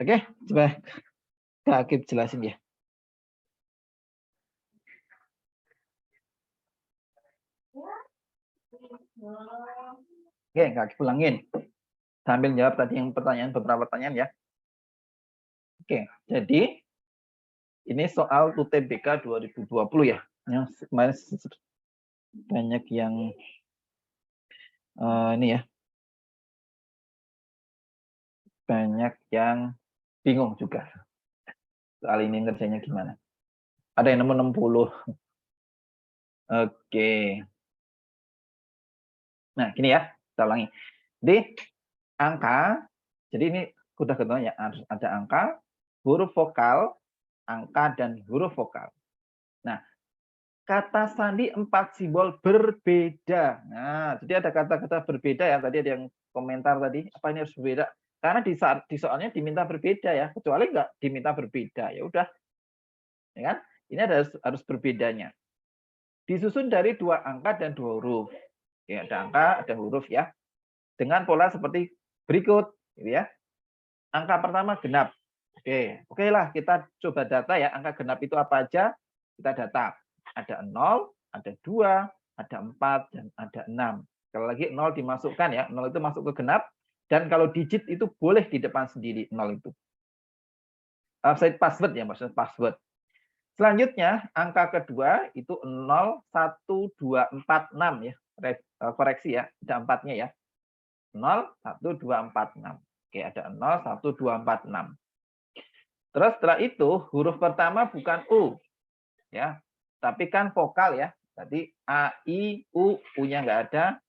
Oke, coba Kak Akib jelasin ya. Oke, Kak Akib ulangin. Sambil jawab tadi yang beberapa pertanyaan ya. Oke, jadi ini soal UTBK 2020 ya. Yang kemarin banyak yang ini ya. Banyak yang bingung juga. Soal ini ngerjainnya gimana. Ada yang nemu 60. Oke. Nah, gini ya, kita ulangi. Jadi angka, jadi ini udah ketemu ya, ada angka, huruf vokal, angka dan huruf vokal. Nah, kata sandi 4 simbol berbeda. Nah, jadi ada kata-kata berbeda ya. Tadi ada yang komentar tadi, apa ini harus berbeda? Karena di soalnya diminta berbeda ya, kecuali nggak diminta berbeda, ya udah, ya kan? Ini harus berbedanya. Disusun dari 2 angka dan 2 huruf. Oke, ada angka, ada huruf ya. Dengan pola seperti berikut, gitu ya. Angka pertama genap. Oke lah, kita coba data ya. Angka genap itu apa aja? Kita data. Ada 0, ada 2, ada 4, dan ada 6. Sekali lagi 0 dimasukkan ya. 0 itu masuk ke genap. Dan kalau digit itu boleh di depan sendiri 0 itu. Offset password ya, maksudnya password. Selanjutnya, angka kedua itu 0, 1, 2, 4, 6 ya. Koreksi ya, ada 4-nya ya. 0, 1, 2, 4, 6. Oke, ada 0, 1, 2, 4, 6. Terus setelah itu huruf pertama bukan U. Ya. Tapi kan vokal ya. Tadi A, I, U, U-nya nggak ada.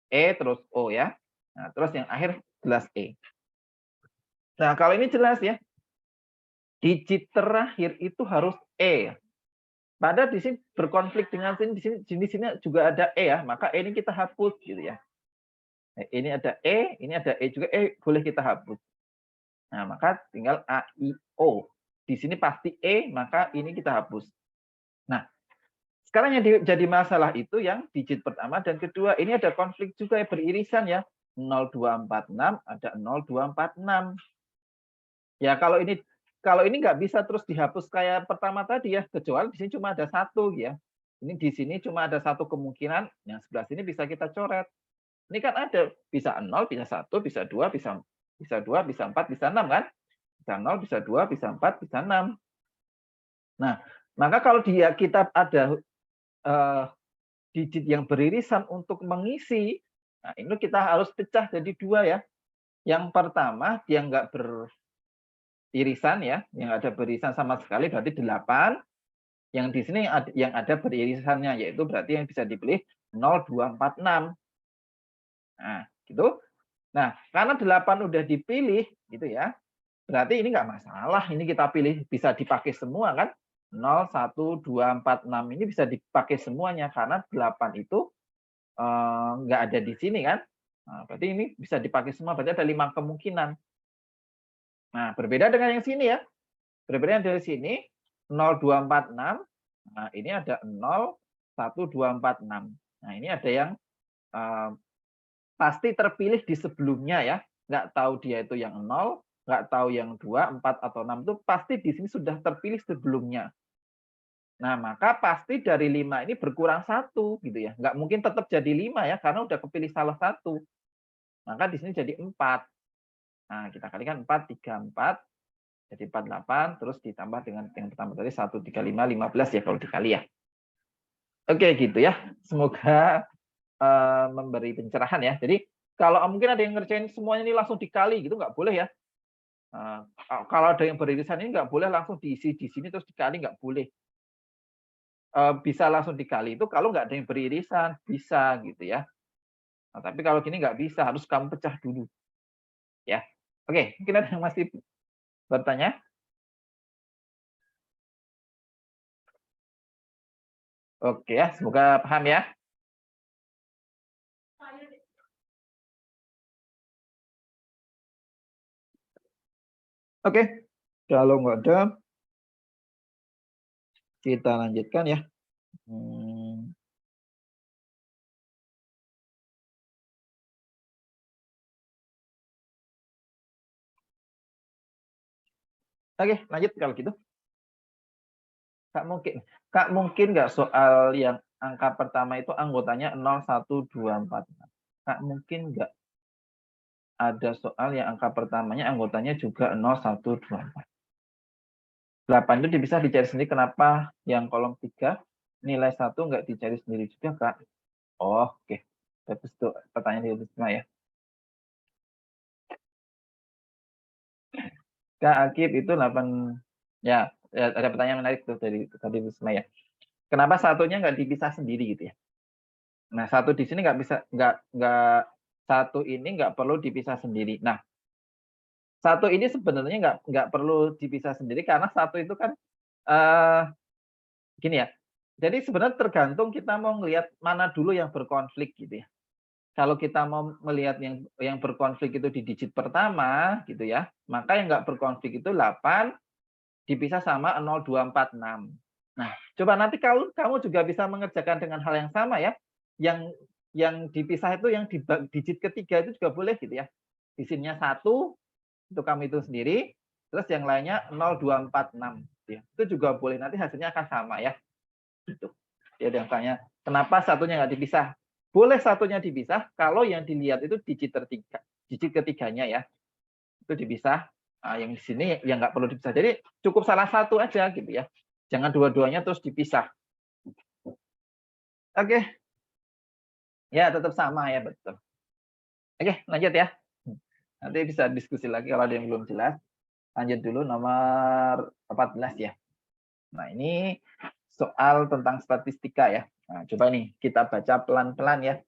E terus O ya. Nah, terus yang akhir jelas E. Nah, kalau ini jelas ya. Digit terakhir itu harus E. Padahal di sini berkonflik dengan sini, di sini juga ada E ya. Maka E ini kita hapus gitu ya. Ini ada E, ini ada E juga. E boleh kita hapus. Nah, maka tinggal A, I, O. Di sini pasti E, maka ini kita hapus. Nah, sekarang yang jadi masalah itu yang digit pertama dan kedua. Ini ada konflik juga ya, beririsan ya. 0246 ada 0246. Ya, kalau ini nggak bisa terus dihapus kayak pertama tadi ya, kecuali di sini cuma ada satu ya. Ini di sini cuma ada satu kemungkinan, yang sebelah sini bisa kita coret. Ini kan ada bisa 0, bisa 1, bisa 2, bisa 2, bisa 4, bisa 6 kan? Bisa 0, bisa 2, bisa 4, bisa 6. Nah, maka kalau kita ada digit yang beririsan untuk mengisi, nah ini kita harus pecah jadi 2 ya. Yang pertama dia nggak beririsan ya, yang ada beririsan sama sekali berarti 8. Yang di sini yang ada beririsannya yaitu berarti yang bisa dipilih 0246. Nah, gitu. Nah, karena 8 udah dipilih gitu ya. Berarti ini nggak masalah, ini kita pilih bisa dipakai semua kan. 0, 1, 2, 4, 6 ini bisa dipakai semuanya karena 8 itu nggak ada di sini kan. Nah, berarti ini bisa dipakai semua, berarti ada 5 kemungkinan. Nah, berbeda dengan yang sini ya. Berbeda dari sini, 0246. Nah, ini ada 01246. Nah, ini ada yang pasti terpilih di sebelumnya ya. Nggak tahu dia itu yang 0, nggak tahu yang 2, 4, atau 6 itu pasti di sini sudah terpilih sebelumnya. Nah, maka pasti dari 5 ini berkurang 1 gitu ya. Nggak mungkin tetap jadi 5 ya, karena udah kepilih salah satu. Maka di sini jadi 4. Nah, kita kalikan 4, 3, 4. Jadi 48, terus ditambah dengan yang pertama tadi 1, 3, 5, 15 ya kalau dikali ya. Oke, gitu ya. Semoga memberi pencerahan ya. Jadi kalau mungkin ada yang ngerjain semuanya ini langsung dikali gitu, nggak boleh ya. Kalau ada yang beririsan ini nggak boleh langsung diisi di sini terus dikali, nggak boleh. Bisa langsung dikali itu kalau nggak ada yang beririsan, bisa gitu ya. Nah, tapi kalau gini nggak bisa, harus kamu pecah dulu. Ya, oke, mungkin ada yang masih bertanya? Oke ya, semoga paham ya. Oke, kalau nggak ada, kita lanjutkan ya. Oke, lanjut kalau gitu. Kak mungkin nggak soal yang angka pertama itu anggotanya 0, 1, 2, 4. Kak mungkin nggak ada soal yang angka pertamanya anggotanya juga 0, 1, 2, 4. 8 itu bisa dicari sendiri. Kenapa yang kolom 3 nilai 1 nggak dicari sendiri juga, Kak? Oh, oke. Bagus tuh pertanyaan dari Bisma ya. Kak Akib itu 8 ya, ada pertanyaan menarik tuh dari tadi Bisma ya. Kenapa satunya nggak dipisah sendiri gitu ya? Nah, satu di sini nggak bisa nggak satu ini nggak perlu dipisah sendiri. Nah, satu ini sebenarnya nggak perlu dipisah sendiri karena satu itu kan gini ya. Jadi sebenarnya tergantung kita mau ngelihat mana dulu yang berkonflik gitu ya. Kalau kita mau melihat yang berkonflik itu di digit pertama gitu ya, maka yang nggak berkonflik itu 8 dipisah sama 0,246. Nah, coba nanti kamu juga bisa mengerjakan dengan hal yang sama ya. Yang dipisah itu yang di digit ketiga itu juga boleh gitu ya. Di sininya 1 itu kamu itu sendiri, terus yang lainnya 0,246 ya. Itu juga boleh, nanti hasilnya akan sama ya. Gitu. Dia yang tanya, kenapa satunya nggak dipisah? Boleh satunya dipisah kalau yang dilihat itu digit ketiganya ya. Itu dipisah. Nah, yang di sini yang nggak perlu dipisah. Jadi cukup salah satu aja gitu ya. Jangan dua-duanya terus dipisah. Oke. Ya, tetap sama ya, betul. Oke, lanjut ya. Nanti bisa diskusi lagi kalau ada yang belum jelas. Lanjut dulu nomor 14 ya. Nah, ini soal tentang statistika ya. Nah, coba nih kita baca pelan-pelan ya.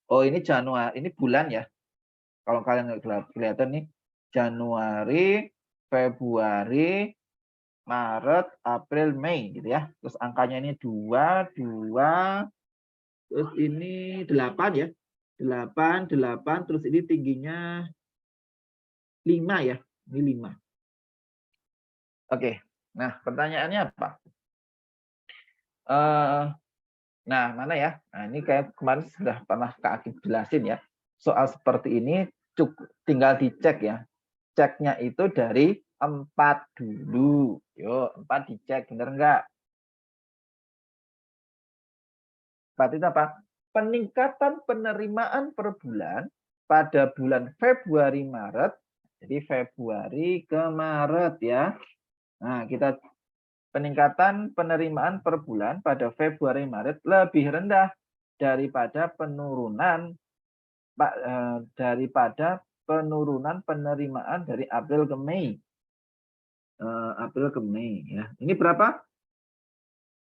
Oh, ini Januari, ini bulan ya. Kalau kalian kelihatan nih, Januari, Februari, Maret, April, Mei gitu ya. Terus angkanya ini 2, 2, terus ini 8 ya. 8, 8, terus ini tingginya 5 ya. Ini 5. Oke. Nah, pertanyaannya apa? Nah, mana ya? Nah, ini kayak kemarin sudah pernah Kak Akib jelasin ya. Soal seperti ini tinggal dicek ya. Ceknya itu dari 4 dulu. Yuk, 4 dicek, bener enggak? 4 itu apa? Peningkatan penerimaan per bulan pada bulan Februari Maret. Jadi Februari ke Maret ya. Nah, kita peningkatan penerimaan per bulan pada Februari Maret lebih rendah daripada penurunan penerimaan dari April ke Mei. April ke Mei ya. Ini berapa?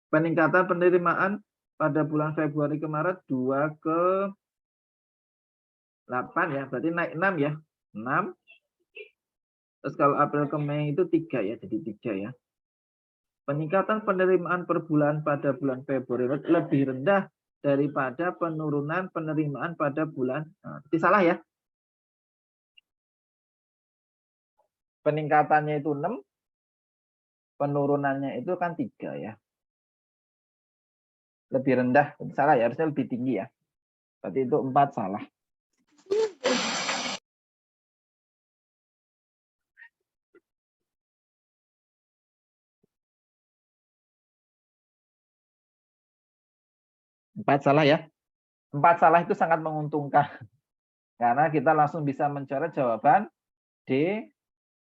Peningkatan penerimaan pada bulan Februari ke Maret 2 ke 8 ya, berarti naik 6 ya. 6. Terus kalau April ke Mei itu 3 ya, jadi 3 ya. Peningkatan penerimaan per bulan pada bulan Februari lebih rendah daripada penurunan penerimaan pada bulan. Nah, itu salah ya. peningkatannya itu 6, penurunannya itu kan 3 ya. Lebih rendah, salah ya, harusnya lebih tinggi ya. Berarti itu 4 salah. Empat salah ya. 4 salah itu sangat menguntungkan. Karena kita langsung bisa mencoret jawaban D,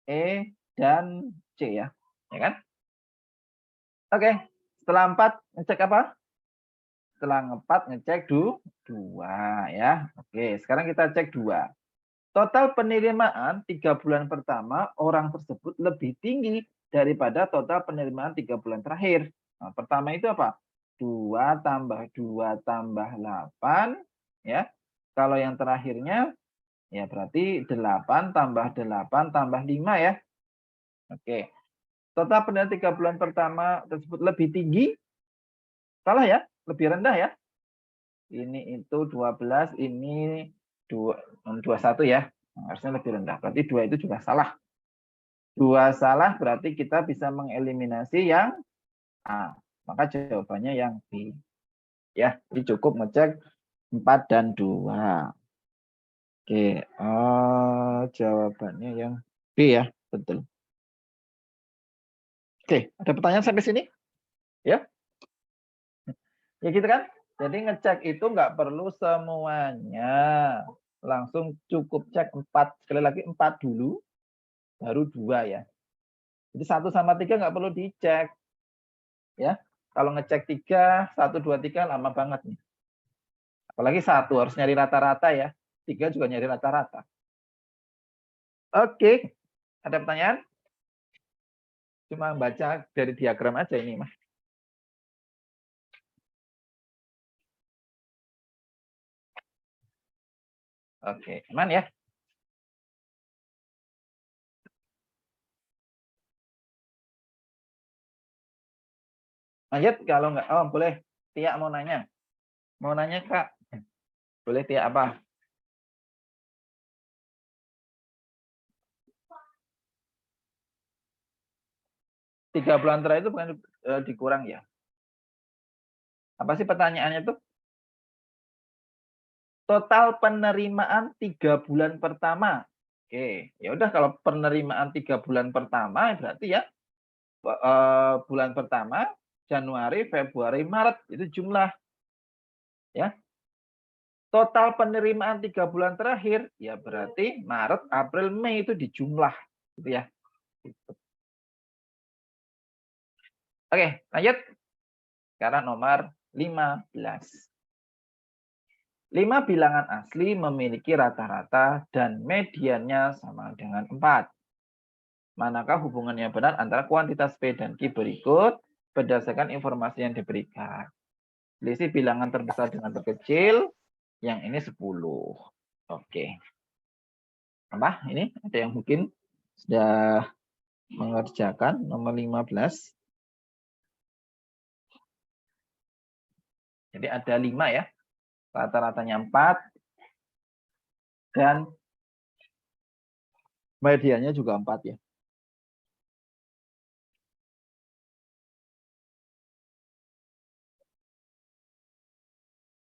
E, dan C ya. Ya kan? Oke, setelah 4 ngecek apa? Setelah 4 ngecek 2 ya. Oke, sekarang kita cek 2. Total penerimaan 3 bulan pertama orang tersebut lebih tinggi daripada total penerimaan 3 bulan terakhir. Nah, pertama itu apa? 2 tambah 2 tambah 8 ya. Kalau yang terakhirnya ya berarti 8 tambah 8 tambah 5 ya. Oke. Total penerimaan 3 bulan pertama tersebut lebih tinggi. Salah ya? Lebih rendah ya? Ini itu 12, ini 21 ya. Nah, harusnya lebih rendah. Berarti 2 itu juga salah. 2 salah berarti kita bisa mengeliminasi yang A. Maka jawabannya yang B. Ya, ini cukup ngecek 4 dan 2. Oke, jawabannya yang B ya, betul. Oke, ada pertanyaan sampai sini? Ya? Ya gitu kan? Jadi ngecek itu nggak perlu semuanya. Langsung cukup cek 4. Sekali lagi 4 dulu, baru 2 ya. Jadi 1 sama 3 nggak perlu dicek. Ya, kalau ngecek 3, 1, 2, 3 lama banget nih. Apalagi 1 harus nyari rata-rata ya. 3 juga nyari rata-rata. Oke, ada pertanyaan? Cuma baca dari diagram aja ini, Mas. Oke, aman ya? Lanjut, kalau nggak, oh boleh. Tia mau nanya. Mau nanya, Kak. Boleh Tia apa? Tiga bulan terakhir itu bukan dikurang ya? Apa sih pertanyaannya tuh? Total penerimaan 3 bulan pertama. Oke, ya udah kalau penerimaan 3 bulan pertama berarti ya bulan pertama Januari, Februari, Maret itu jumlah ya. Total penerimaan 3 bulan terakhir ya berarti Maret, April, Mei itu dijumlah gitu ya. Oke, lanjut. Sekarang nomor 15. 5 bilangan asli memiliki rata-rata dan mediannya sama dengan 4. Manakah hubungan yang benar antara kuantitas P dan Q berikut berdasarkan informasi yang diberikan? Selisih bilangan terbesar dengan terkecil, yang ini 10. Oke. Apa? Ini ada yang mungkin sudah mengerjakan nomor 15. Jadi ada 5 ya. Rata-ratanya 4. Dan mediannya juga 4 ya.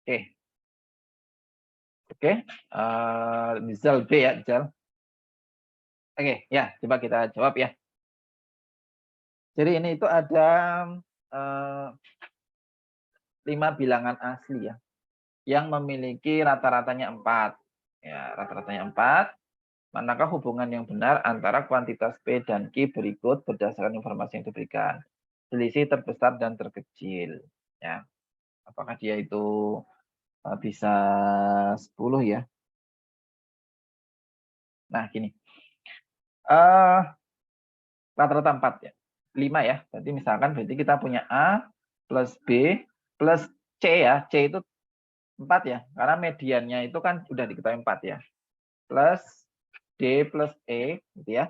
Oke. Oke. Misal B ya, misal. Oke, ya, coba kita jawab ya. Jadi ini itu ada 5 bilangan asli ya, yang memiliki rata-ratanya 4. Ya, rata-ratanya 4. Manakah hubungan yang benar antara kuantitas P dan Q berikut berdasarkan informasi yang diberikan? Selisih terbesar dan terkecil. Ya, apakah dia itu bisa 10 ya? Nah, gini. Rata-rata 4 ya. 5 ya. Berarti misalkan berarti kita punya A plus B plus C ya. C itu 4 ya. Karena mediannya itu kan udah diketahui 4 ya. Plus D plus E gitu ya.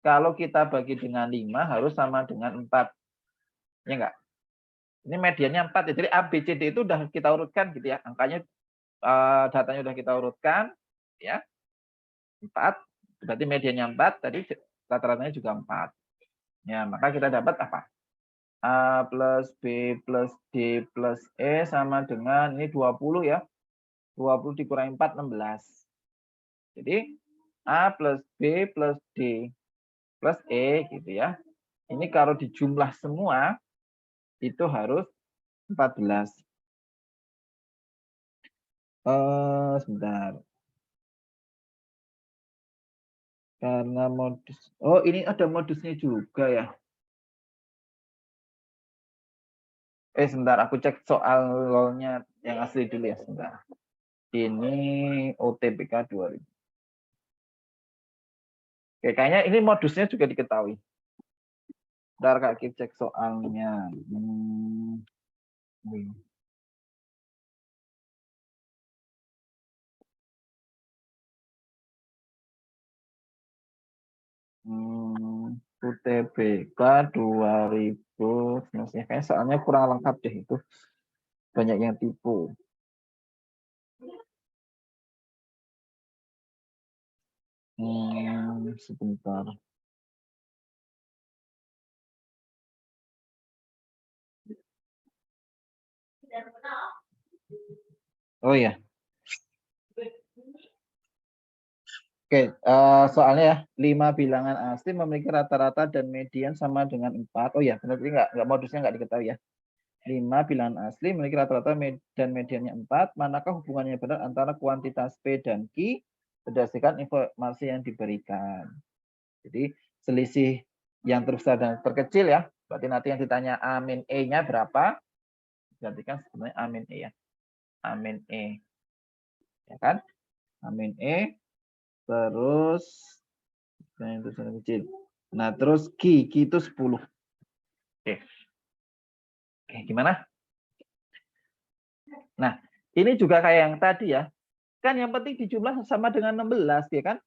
Kalau kita bagi dengan 5 harus sama dengan 4. Ya enggak? Ini mediannya 4 ya. Jadi A, B, C, D itu udah kita urutkan gitu ya. Angkanya datanya udah kita urutkan ya. 4. Berarti mediannya 4 tadi rata-ratanya juga 4. Ya, maka kita dapat apa? A plus B plus D plus E sama dengan ini 20 ya. 20 dikurangi 4, 16. Jadi A plus B plus D plus E gitu ya. Ini kalau dijumlah semua itu harus 14. Sebentar. Karena modus. Oh, ini ada modusnya juga ya. Sebentar, aku cek soalnya yang asli dulu ya, sebentar. Ini OTBK 2000. Oke, kayaknya ini modusnya juga diketahui. Bentar, Kak, kita cek soalnya. UTBK 2000. Kayaknya soalnya kurang lengkap deh itu. Banyak yang tipu. Sebentar. Oh ya. Oke, soalnya ya 5 bilangan asli memiliki rata-rata dan median sama dengan 4. Oh ya, benar, nggak modusnya nggak diketahui ya. 5 bilangan asli memiliki rata-rata dan mediannya 4. Manakah hubungannya benar antara kuantitas P dan Q berdasarkan informasi yang diberikan? Jadi selisih yang terbesar dan terkecil ya. Berarti nanti yang ditanya A min E-nya berapa? Berarti kan sebenarnya A min E ya. A min E. Ya kan? A min E. Terus yang itu kecil. Nah, terus Q itu 10. Oke. Oke, gimana? Nah, ini juga kayak yang tadi ya. Kan yang penting dijumlah sama dengan 16 ya kan?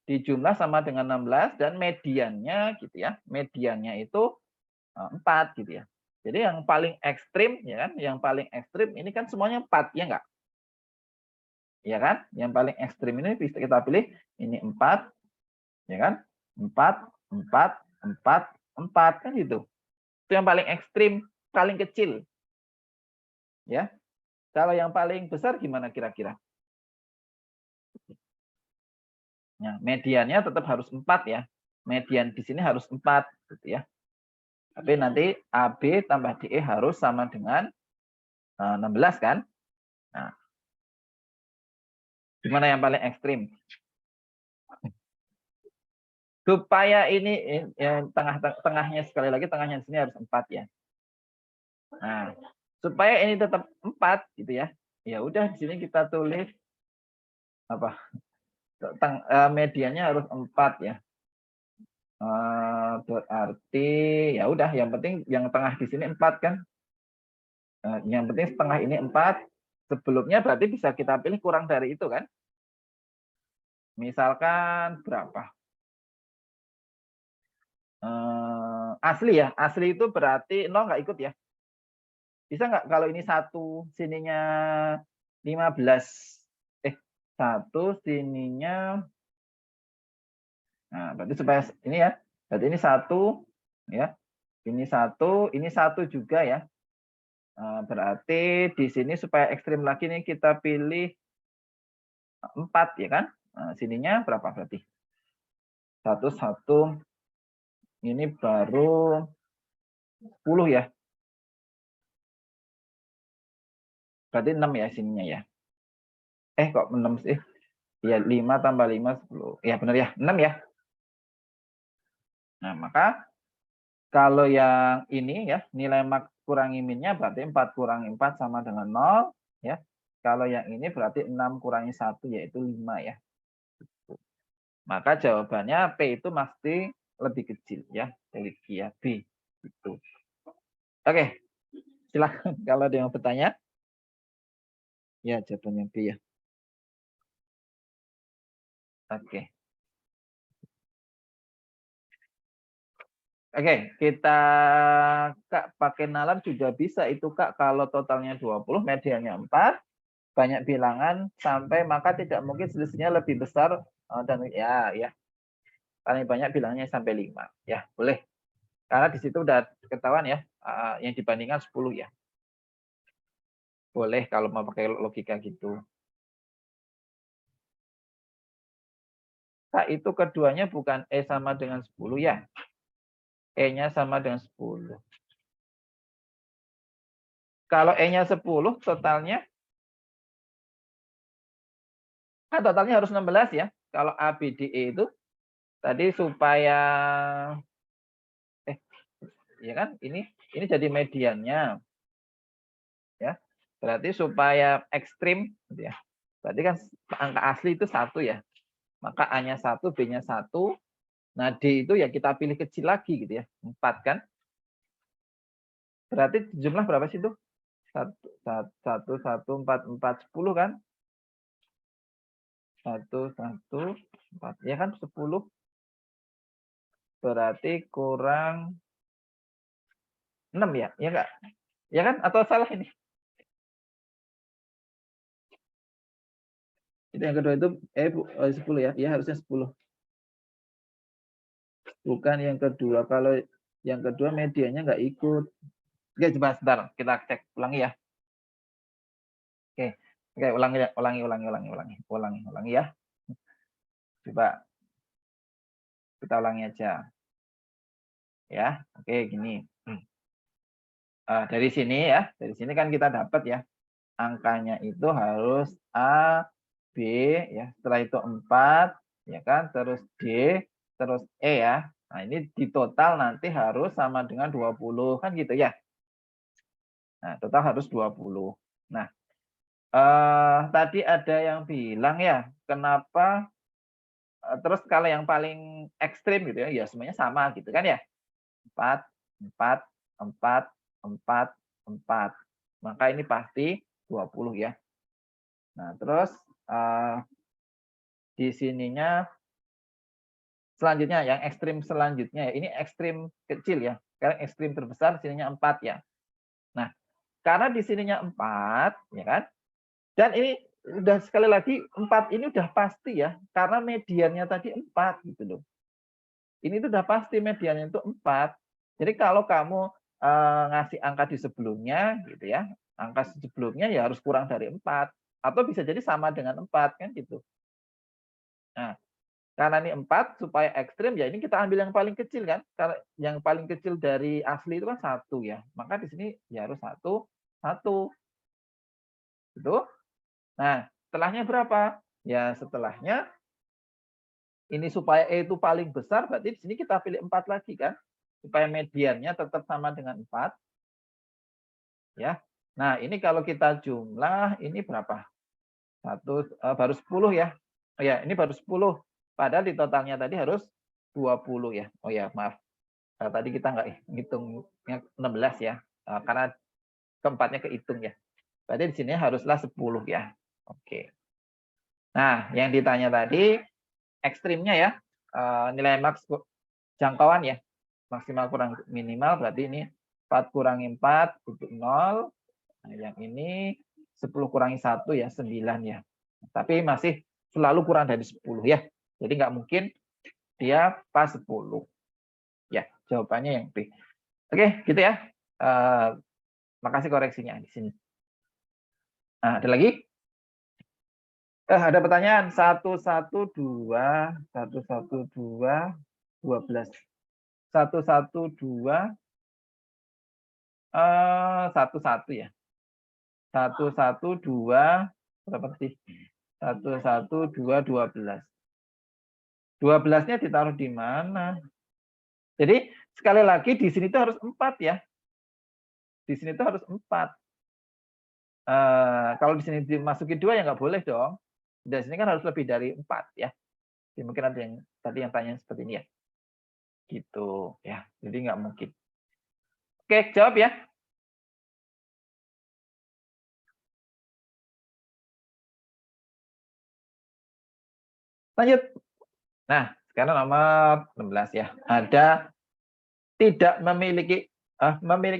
Dijumlah sama dengan 16 dan mediannya gitu ya. Mediannya itu 4 gitu ya. Jadi yang paling ekstrim ya kan, yang paling ekstrim ini kan semuanya 4 ya enggak? Ya kan? Yang paling ekstrim ini bisa kita pilih ini 4 ya kan? 4 4 4 4 kan gitu. Itu yang paling ekstrim, paling kecil. Ya. Kalau yang paling besar gimana kira-kira? Nah, mediannya tetap harus 4 ya. Median di sini harus 4 gitu ya. Tapi nanti AB tambah DE harus sama dengan 16 kan? Nah, gimana yang paling ekstrim? Supaya ini yang tengahnya sekali lagi tengahnya di sini harus 4 ya. Nah, supaya ini tetap 4 gitu ya. Ya udah di sini kita tulis apa? Mediannya harus 4 ya. Berarti ya udah yang penting yang tengah di sini 4 kan. Yang penting setengah ini 4. Sebelumnya berarti bisa kita pilih kurang dari itu kan. Misalkan berapa? Asli ya. Asli itu berarti 0 nggak ikut ya. Bisa nggak kalau ini 1 sininya 15. 1 sininya. Nah, berarti supaya ini ya. Berarti ini 1 ya. Ini 1, ini 1 juga ya. Berarti di sini supaya ekstrim lagi nih kita pilih 4 ya kan? Nah, sininya berapa berarti? 1 ini baru 10 ya. Berarti 6 ya sininya ya. Kok 6 sih? Ya 5 tambah 5 10. Ya benar ya, 6 ya. Nah, maka kalau yang ini ya, nilai max kurangi minnya berarti 4 kurangi 4 sama dengan 0 ya. Kalau yang ini berarti 6 kurangi 1 yaitu 5 ya. Maka jawabannya P itu pasti lebih kecil ya, dari ya B itu. Oke. Silakan kalau ada yang bertanya. Ya, jawabannya B ya. Oke. Oke, kita Kak pakai nalar juga bisa itu Kak kalau totalnya 20, mediannya 4, banyak bilangan sampai maka tidak mungkin selisihnya lebih besar dan ya. paling banyak bilangnya sampai 5. Ya, boleh. Karena di situ udah ketahuan ya, yang dibandingkan 10 ya. Boleh kalau mau pakai logika gitu. Nah, itu keduanya bukan E sama dengan 10 ya. E-nya sama dengan 10. Kalau E-nya 10, totalnya kan totalnya harus 16 ya. Kalau A, B, D, E itu tadi supaya ya kan ini jadi mediannya. Ya. Berarti supaya ekstrim gitu ya. Berarti kan angka asli itu 1 ya. Maka A-nya 1, B-nya 1. Nah, D itu ya kita pilih kecil lagi gitu ya. 4 kan? Berarti jumlah berapa sih itu? 1, 1, 4, 4, 10 kan? 1, 1, 4. Ya kan 10. Berarti kurang 6 ya? Ya enggak? Ya kan? Atau salah ini? Itu yang kedua itu 10 ya? Ya harusnya 10. Bukan yang kedua. Kalau yang kedua medianya enggak ikut. Oke, coba sebentar. Kita cek ulangi ya. Oke. Oke, ulangi ya. Coba kita ulangi aja. Ya. Oke, gini. Dari sini ya. Dari sini kan kita dapat ya. Angkanya itu harus A, B ya, setelah itu 4 ya kan, terus D, terus E ya. Nah, ini di total nanti harus sama dengan 20 kan gitu ya. Nah, total harus 20. Nah, tadi ada yang bilang ya, kenapa terus kalau yang paling ekstrim gitu ya, ya semuanya sama gitu kan ya. 4, 4, 4, 4, 4. Maka ini pasti 20 ya. Nah, terus di sininya selanjutnya yang ekstrim selanjutnya ya. Ini ekstrim kecil ya. Sekarang ekstrim terbesar sininya 4 ya. Nah, karena di sininya 4 ya kan. Dan ini udah sekali lagi 4 ini udah pasti ya, karena mediannya tadi 4 gitu loh. Ini tuh udah pasti mediannya itu 4. Jadi kalau kamu ngasih angka di sebelumnya gitu ya, angka sebelumnya ya harus kurang dari 4 atau bisa jadi sama dengan 4 kan gitu. Nah, karena ini 4 supaya ekstrim ya ini kita ambil yang paling kecil kan. Karena yang paling kecil dari asli itu kan 1 ya. Maka di sini ya harus 1, 1. Gitu. Nah, setelahnya berapa? Ya setelahnya ini supaya E itu paling besar berarti di sini kita pilih 4 lagi kan. Supaya mediannya tetap sama dengan 4. Ya. Nah, ini kalau kita jumlah ini berapa? Baru 10 ya. Oh ya, ini baru 10. Padahal di totalnya tadi harus 20 ya. Oh ya, maaf. Tadi kita nggak ngitung 16 ya. Karena keempatnya kehitung ya. Berarti di sini haruslah 10 ya. Oke. Nah, yang ditanya tadi ekstrimnya ya. Nilai maks jangkauan ya. Maksimal kurang minimal berarti ini 4 kurangi 4 itu 0. Nah, yang ini 10 kurangi 1 ya 9 ya. Tapi masih selalu kurang dari 10 ya. Jadi nggak mungkin dia pas 10. Ya, jawabannya yang B. Oke, gitu ya. Makasih koreksinya di sini. Nah, ada lagi? Ada pertanyaan 112 112 12 112 11 ya. 112 berapa sih? 112 12. 12-nya ditaruh di mana? Jadi sekali lagi di sini tuh harus 4 ya. Di sini tuh harus 4. Kalau di sini dimasuki 2 ya nggak boleh dong. Di sini kan harus lebih dari 4 ya. Jadi mungkin ada yang tadi yang tanya seperti ini ya. Gitu ya. Jadi nggak mungkin. Oke, jawab ya. Lanjut. Nah, sekarang nomor 16 ya. Ada tidak memiliki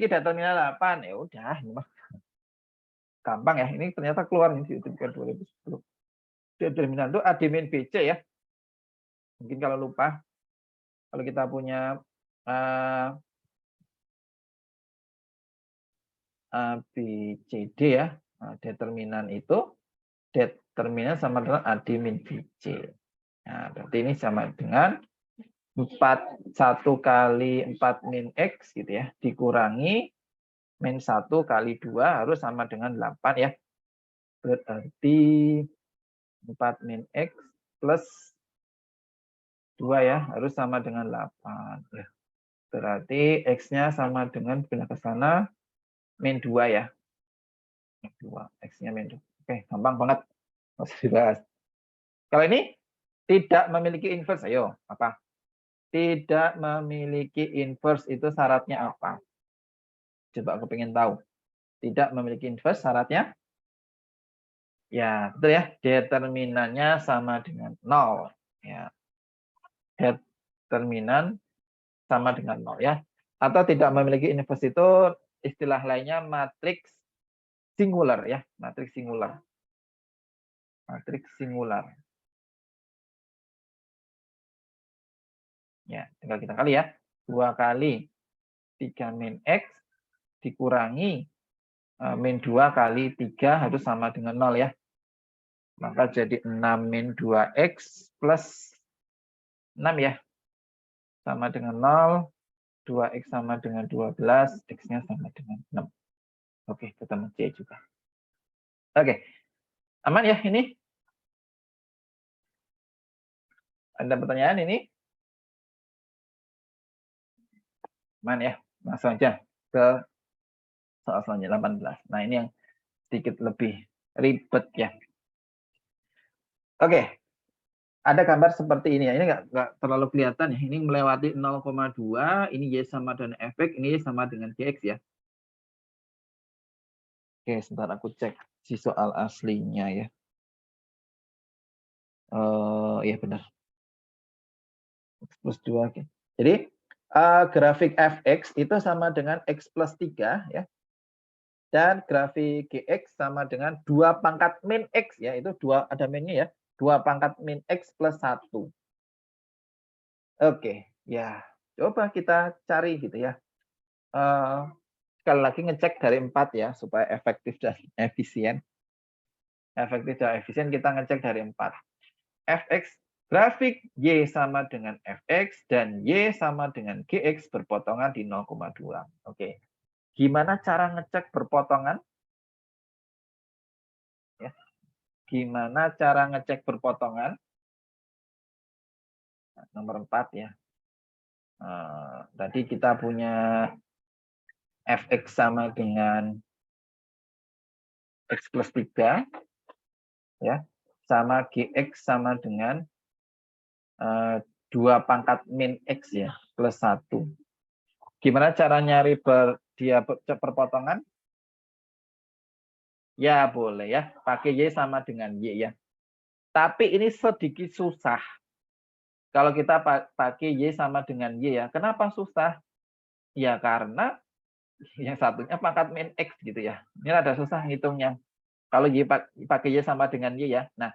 determinan 8. Ya udah, ini mah gampang ya. Ini ternyata keluar nih di UTBK 2010. Determinan itu A, D, min, BC ya. Mungkin kalau lupa. Kalau kita punya A, B, C, D ya, nah, determinan itu determinan sama dengan AD min BC. Nah, berarti ini sama dengan 1 kali 4 min X gitu ya, dikurangi min 1 kali 2 harus sama dengan 8 ya. Berarti 4 min X plus 2 ya, harus sama dengan 8. Ya. Berarti X-nya sama dengan pindah ke sana, min 2 ya. Min 2, X-nya min 2. Oke, gampang banget. Masih dibahas. Kalau ini tidak memiliki inverse, ayo, apa? Tidak memiliki inverse itu syaratnya apa? Coba aku pengen tahu. Tidak memiliki inverse syaratnya? Ya, betul ya. Determinannya sama dengan 0. Ya. Determinan sama dengan 0 ya. Atau tidak memiliki inverse itu istilah lainnya matriks singular ya. Matriks singular. Matriks singular. Ya, tinggal kita kali ya. 2 kali 3 min X dikurangi min 2 kali 3 harus sama dengan 0 ya. Maka jadi 6 min 2X plus 6 ya. Sama dengan 0. 2X sama dengan 12. X-nya sama dengan 6. Oke, ketemu C juga. Oke. Aman ya ini? Ada pertanyaan ini? Aman ya? Langsung aja ke soal selanjutnya 18. Nah, ini yang sedikit lebih ribet ya. Oke. Ada gambar seperti ini ya. Ini nggak terlalu kelihatan ya. Ini melewati 0,2. Ini Y sama dengan Fx. Ini Y sama dengan Gx ya. Oke, sebentar aku cek si soal aslinya ya. Iya benar. X plus 2. Oke. Jadi grafik Fx itu sama dengan X plus 3 ya. Dan grafik Gx sama dengan 2 pangkat min X ya. Itu ada minnya ya. 2 pangkat min X plus 1. Oke, ya. Coba kita cari gitu ya. Sekali lagi ngecek dari 4 ya, supaya efektif dan efisien. Efektif dan efisien kita ngecek dari 4. Fx, grafik Y sama dengan Fx, dan Y sama dengan Gx berpotongan di 0,2. Oke. Gimana cara ngecek berpotongan? Ya. Gimana cara ngecek berpotongan? Nah, nomor 4 ya. Tadi kita punya Fx sama dengan X plus 3. Ya, sama Gx sama dengan 2 pangkat min X ya, plus 1. Gimana cara nyari perpotongan? Ya boleh ya, pakai Y sama dengan Y ya. Tapi ini sedikit susah. Kalau kita pakai Y sama dengan Y ya. Kenapa susah? Ya karena yang satunya pangkat min X gitu ya. Ini ada susah ngitungnya. Kalau Y pakai Y sama dengan Y ya. Nah,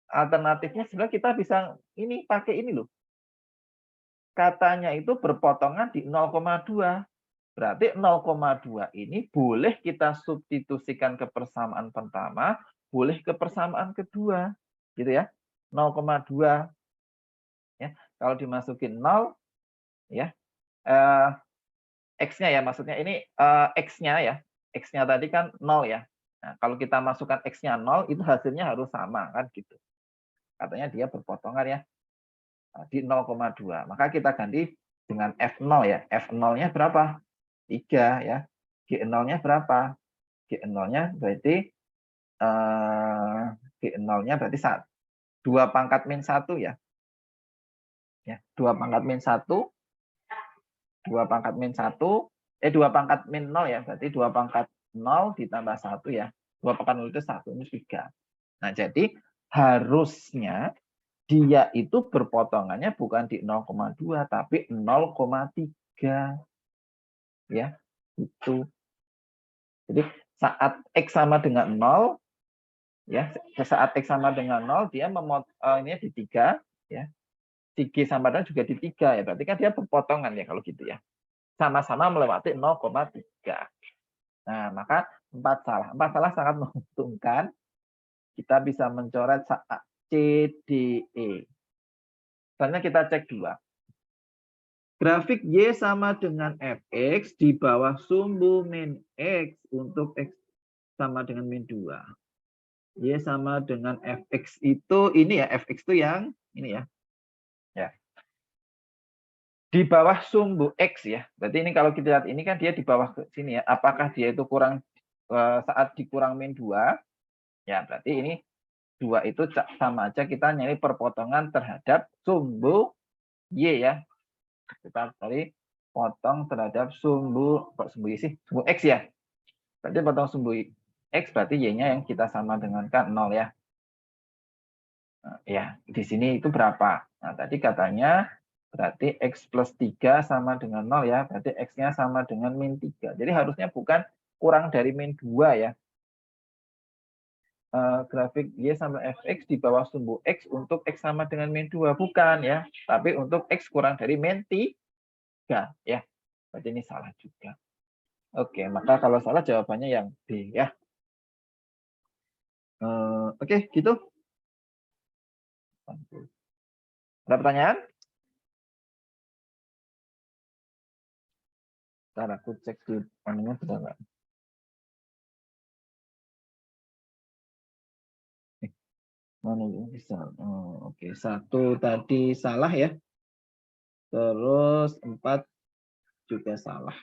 alternatifnya sebenarnya kita bisa ini pakai ini loh. Katanya itu berpotongan di 0,2. Berarti 0,2 ini boleh kita substitusikan ke persamaan pertama, boleh ke persamaan kedua. Gitu ya. 0,2 ya. Kalau dimasukin 0 ya. X-nya ya, maksudnya ini X-nya ya. X-nya tadi kan 0 ya. Nah, kalau kita masukkan X-nya 0 itu hasilnya harus sama kan gitu. Katanya dia berpotongan ya di 0,2. Maka kita ganti dengan F0 ya. F0-nya berapa? 3 ya. G0-nya berapa? G0-nya berarti G0-nya berarti 2 pangkat min 1 ya. Ya, 2 pangkat min 1. 2 pangkat min 1. 2 pangkat min 0 ya. Berarti 2 pangkat 0 ditambah 1 ya. 2 pangkat 0 itu 1, ini 3. Nah, jadi harusnya dia itu berpotongannya bukan di 0,2 tapi 0,3. Ya, itu. Jadi saat X sama dengan 0 ya, saat X sama dengan 0 dia ini di 3 ya. si G sama dengan juga di 3 ya. Berarti kan dia berpotongan ya kalau gitu ya. Sama-sama melewati 0,3. Nah, maka 4 salah. 4 salah sangat menguntungkan. Kita bisa mencoret C, D, E. Misalnya kita cek 2. Grafik Y sama dengan Fx di bawah sumbu min X untuk X sama dengan min 2. Y sama dengan Fx itu ini ya, Fx itu yang ini ya. Ya. Di bawah sumbu X ya. Berarti ini kalau kita lihat ini kan dia di bawah ke sini ya. Apakah dia itu kurang saat dikurang min 2? Ya, berarti ini 2 itu sama aja kita nyari perpotongan terhadap sumbu Y ya. Kita cari potong terhadap sumbu, kok sumbu Y sih? Sumbu X ya. Berarti potong sumbu X berarti Y-nya yang kita sama dengan kan 0 ya. Nah, ya, di sini itu berapa? Nah, tadi katanya berarti X plus 3 sama dengan 0 ya. Berarti X-nya sama dengan min 3. Jadi harusnya bukan kurang dari min 2 ya. Grafik Y sama Fx di bawah sumbu X untuk X sama dengan min 2. Bukan ya. Tapi untuk X kurang dari min 3 ya. Berarti ini salah juga. Oke, maka kalau salah jawabannya yang B ya. Oke, gitu. Ada pertanyaan? Ntar aku cek di anunya sudah enggak. Mana ini bisa? Oke, 1 tadi salah ya. Terus 4 juga salah.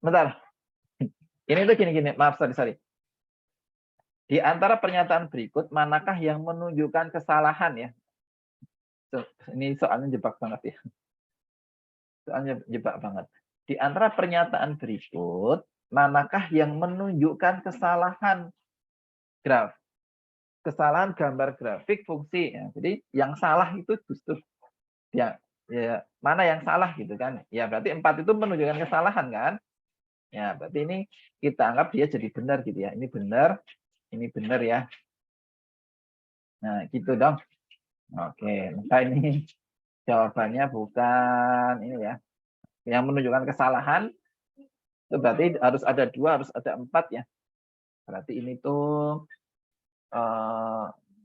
Bentar. Ini tuh gini-gini, maaf, sorry. Di antara pernyataan berikut, manakah yang menunjukkan kesalahan ya? Ini soalnya jebak banget ya. Soalnya jebak banget. Di antara pernyataan berikut, manakah yang menunjukkan kesalahan graf? Kesalahan gambar grafik fungsi. Ya. Jadi yang salah itu justru ya mana yang salah gitu kan? Ya berarti 4 itu menunjukkan kesalahan kan? Ya berarti ini kita anggap dia jadi benar gitu ya. Ini benar ya. Nah gitu dong. Oke, maka ini jawabannya bukan ini ya. Yang menunjukkan kesalahan itu berarti harus ada 2, harus ada 4 ya. Berarti ini tuh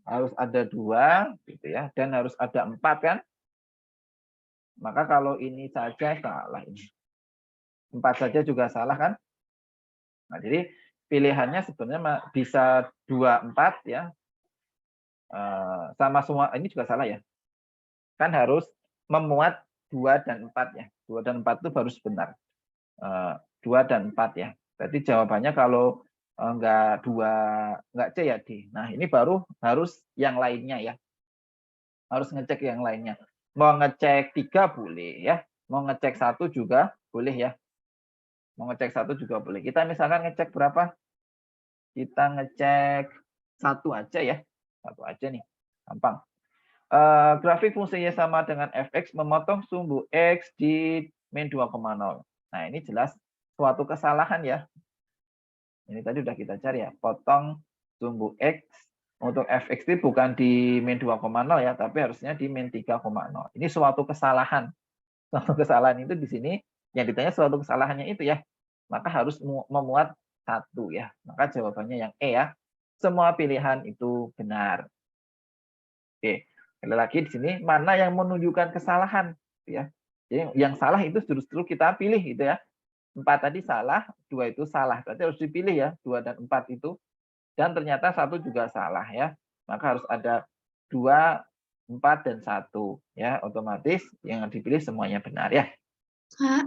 harus ada 2 gitu ya, dan harus ada 4 kan. Maka kalau ini saja salah ini. 4 saja juga salah kan. Nah, jadi pilihannya sebenarnya bisa 2, 4 ya. Sama semua ini juga salah ya. Kan harus memuat 2 dan 4 ya. 2 dan 4 itu baru benar. 2 dan 4 ya. Berarti jawabannya kalau enggak 2, enggak C ya D. Nah, ini baru harus yang lainnya ya. Harus ngecek yang lainnya. Mau ngecek 3 boleh ya. Mau ngecek 1 juga boleh ya. Mau ngecek 1 juga boleh. Kita misalkan ngecek berapa? Kita ngecek 1 aja ya. 1 aja nih. Gampang. Grafik fungsi Y sama dengan Fx memotong sumbu X di min 2,0. Nah, ini jelas suatu kesalahan ya. Ini tadi udah kita cari ya. Potong sumbu X untuk Fx itu bukan di min 2,0 ya, tapi harusnya di min 3,0. Ini suatu kesalahan. Suatu kesalahan itu di sini yang ditanya suatu kesalahannya itu ya. Maka harus memuat 1 ya. Maka jawabannya yang E ya. Semua pilihan itu benar. Oke. Sekali lagi di sini mana yang menunjukkan kesalahan ya. Jadi yang salah itu justru kita pilih gitu ya. 4 tadi salah, 2 itu salah. Berarti harus dipilih ya, 2 dan 4 itu. Dan ternyata 1 juga salah ya. Maka harus ada 2, 4, dan 1 ya. Otomatis yang dipilih semuanya benar ya. Kak,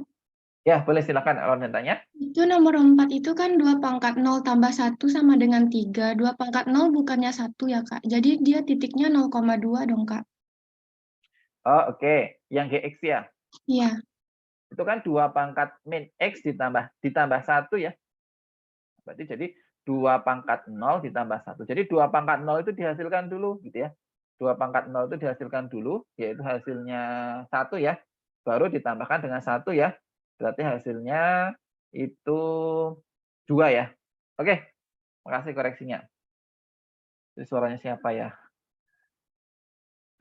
Ya, boleh silakan kalau mau tanya. itu nomor 4 itu kan 2 pangkat 0 tambah 1 sama dengan 3. 2 pangkat 0 bukannya 1 ya, Kak. Jadi dia titiknya 0,2 dong, Kak. Oh, oke. Yang GX ya. Iya. Itu kan 2 pangkat min X ditambah 1 ya. Berarti jadi 2 pangkat 0 ditambah 1. Jadi 2 pangkat 0 itu dihasilkan dulu gitu ya. 2 pangkat 0 itu dihasilkan dulu, yaitu hasilnya 1 ya. Baru ditambahkan dengan 1 ya. Berarti hasilnya itu 2 ya. Oke, makasih koreksinya. Ini suaranya siapa ya?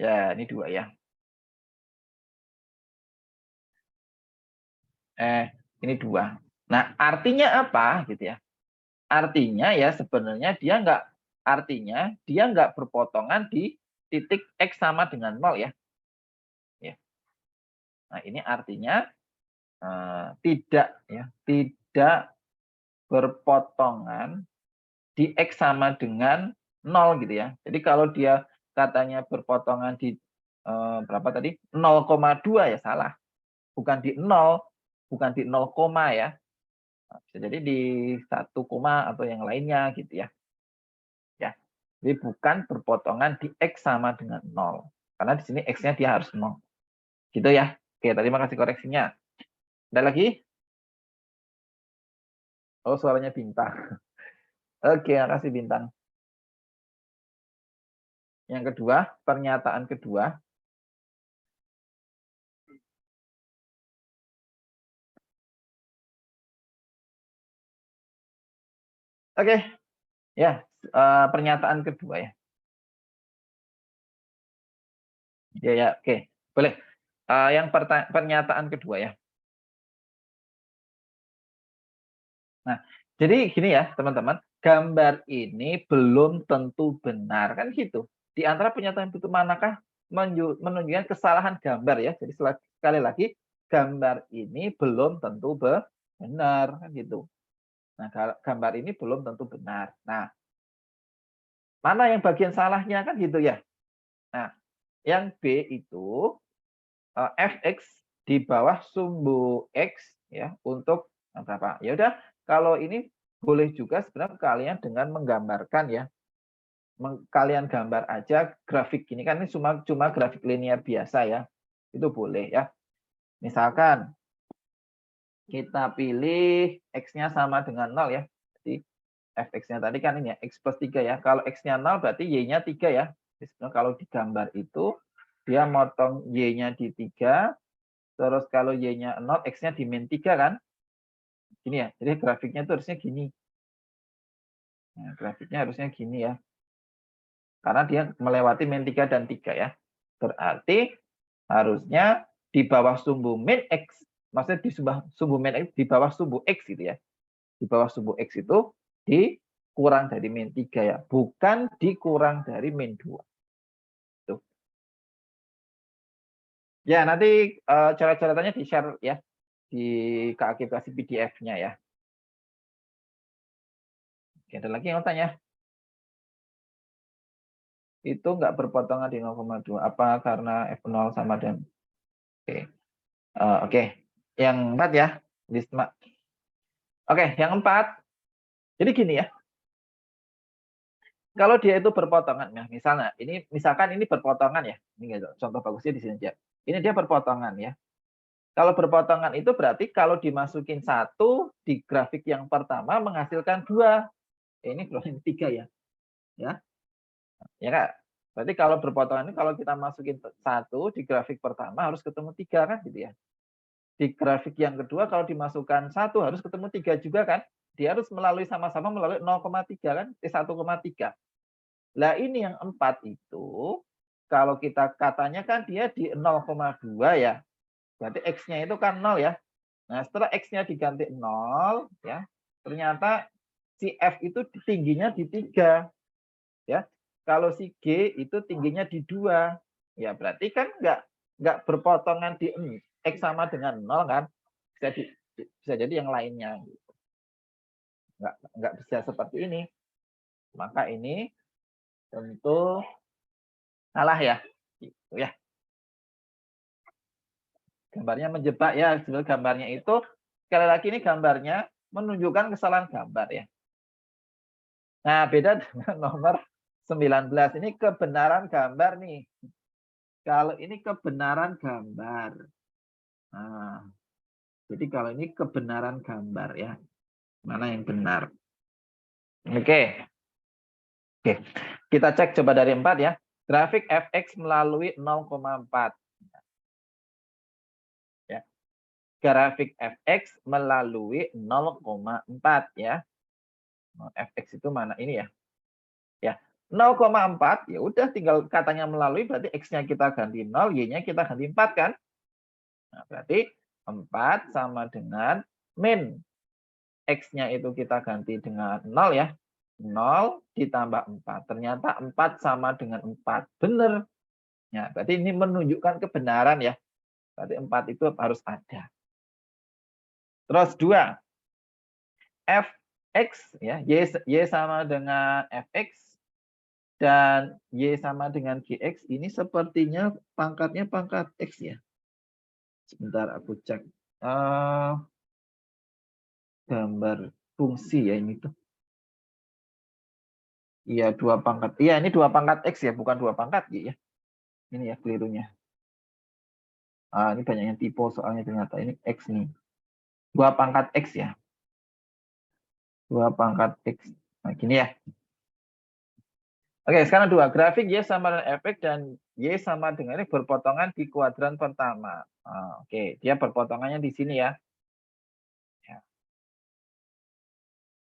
Ya, ini 2 ya. Ini 2. Nah, artinya apa gitu ya? Artinya ya sebenarnya dia nggak berpotongan di titik X sama dengan 0 ya. Nah, ini artinya tidak berpotongan di X sama dengan 0 gitu ya. Jadi kalau dia katanya berpotongan di berapa tadi? 0,2 ya salah. Bukan di 0, bukan di 0, ya. Nah, bisa jadi di 1, atau yang lainnya gitu ya. Ya. Jadi bukan berpotongan di X sama dengan 0. Karena di sini X-nya dia harus 0. Gitu ya. Oke, terima kasih koreksinya. Ada lagi? Oh, suaranya Bintang. Oke, makasih Bintang. Yang kedua, pernyataan kedua. Oke, ya, pernyataan kedua ya. Ya, oke, boleh. Yang pernyataan kedua ya. Nah, jadi gini ya teman-teman, gambar ini belum tentu benar kan gitu. Di antara pernyataan itu manakah menunjukkan kesalahan gambar ya. Jadi sekali lagi gambar ini belum tentu benar kan gitu. Nah, gambar ini belum tentu benar. Nah, mana yang bagian salahnya kan gitu ya. Nah, yang B itu fx di bawah sumbu x ya untuk berapa? Ya udah, kalau ini boleh juga sebenarnya kalian dengan menggambarkan ya. Kalian gambar aja grafik ini kan ini cuma grafik linear biasa ya. Itu boleh ya. Misalkan kita pilih x-nya sama dengan 0 ya. Jadi fx-nya tadi kan ini ya, x plus 3 ya. Kalau x-nya 0 berarti y-nya 3 ya. Jadi sebenarnya kalau digambar itu dia motong y-nya di 3, terus kalau y-nya 0, x-nya di min 3 kan. Gini ya, jadi grafiknya itu harusnya gini. Nah, grafiknya harusnya gini ya. Karena dia melewati min 3 dan 3 ya. Berarti harusnya di bawah sumbu min x, maksudnya di sumbu min x, di bawah sumbu x gitu ya. Di bawah sumbu x itu dikurang dari min 3 ya, bukan dikurang dari min 2. Tuh. Ya, nanti cara-caranya di-share ya di keaplikasi PDF-nya ya. Oke, ada lagi yang mau tanya? Itu nggak berpotongan di 0,2. Apa karena F0 sama dengan... Oke. Oke. Yang 4 ya. Oke, yang 4. Jadi gini ya. Kalau dia itu berpotongan, nah misalnya, misalkan ini berpotongan ya. Ini contoh bagusnya di sini aja. Ini dia berpotongan ya. Kalau berpotongan itu berarti kalau dimasukin 1 di grafik yang pertama menghasilkan 2. Ini keluarin 3 ya. Ya. Ya Kak. Berarti kalau berpotongan ini kalau kita masukin 1 di grafik pertama harus ketemu 3 kan gitu ya. Di grafik yang kedua kalau dimasukkan 1 harus ketemu 3 juga kan. Dia harus sama-sama melalui 0,3 kan, 1,3. Lah ini yang 4 itu kalau kita katanya kan dia di 0,2 ya. Berarti X-nya itu kan 0 ya. Nah, setelah X-nya diganti 0 ya, ternyata si F itu tingginya di 3 ya. Kalau si G itu tingginya di 2. Ya, berarti kan nggak berpotongan di X sama dengan 0 kan. Bisa jadi yang lainnya. Nggak bisa seperti ini. Maka ini tentu salah ya. Gitu ya. Gambarnya menjebak ya. Sebenarnya gambarnya itu, sekali lagi ini gambarnya menunjukkan kesalahan gambar ya. Nah, beda dengan nomor 19. Ini kebenaran gambar nih. Kalau ini kebenaran gambar. Nah, jadi kalau ini kebenaran gambar ya. Mana yang benar? Oke. Oke. Kita cek coba dari 4 ya. Grafik fx melalui 0,4. Ya. Grafik fx melalui 0,4 ya. fx itu mana ini ya? Ya, 0,4 ya udah tinggal katanya melalui berarti x-nya kita ganti 0, y-nya kita ganti 4 kan? Nah, berarti 4 sama dengan min x-nya itu kita ganti dengan 0 ya. 0 ditambah 4. Ternyata 4 sama dengan 4. Benar. Ya, berarti ini menunjukkan kebenaran ya. Berarti 4 itu harus ada. Terus 2. fx ya, y sama dengan fx dan y sama dengan gx ini sepertinya pangkatnya pangkat x ya. Sebentar aku cek. Gambar fungsi ya ini tuh. Iya, 2 pangkat. Iya, ini 2 pangkat x ya, bukan 2 pangkat y ya. Ini ya kelirunya. Ini banyak yang typo soalnya ternyata ini x nih. 2 pangkat x ya. 2 pangkat x. Nah, gini ya. Oke, sekarang 2. Grafik y sama dengan fx dan y sama dengan ini berpotongan di kuadran pertama. Oke, dia berpotongannya di sini ya.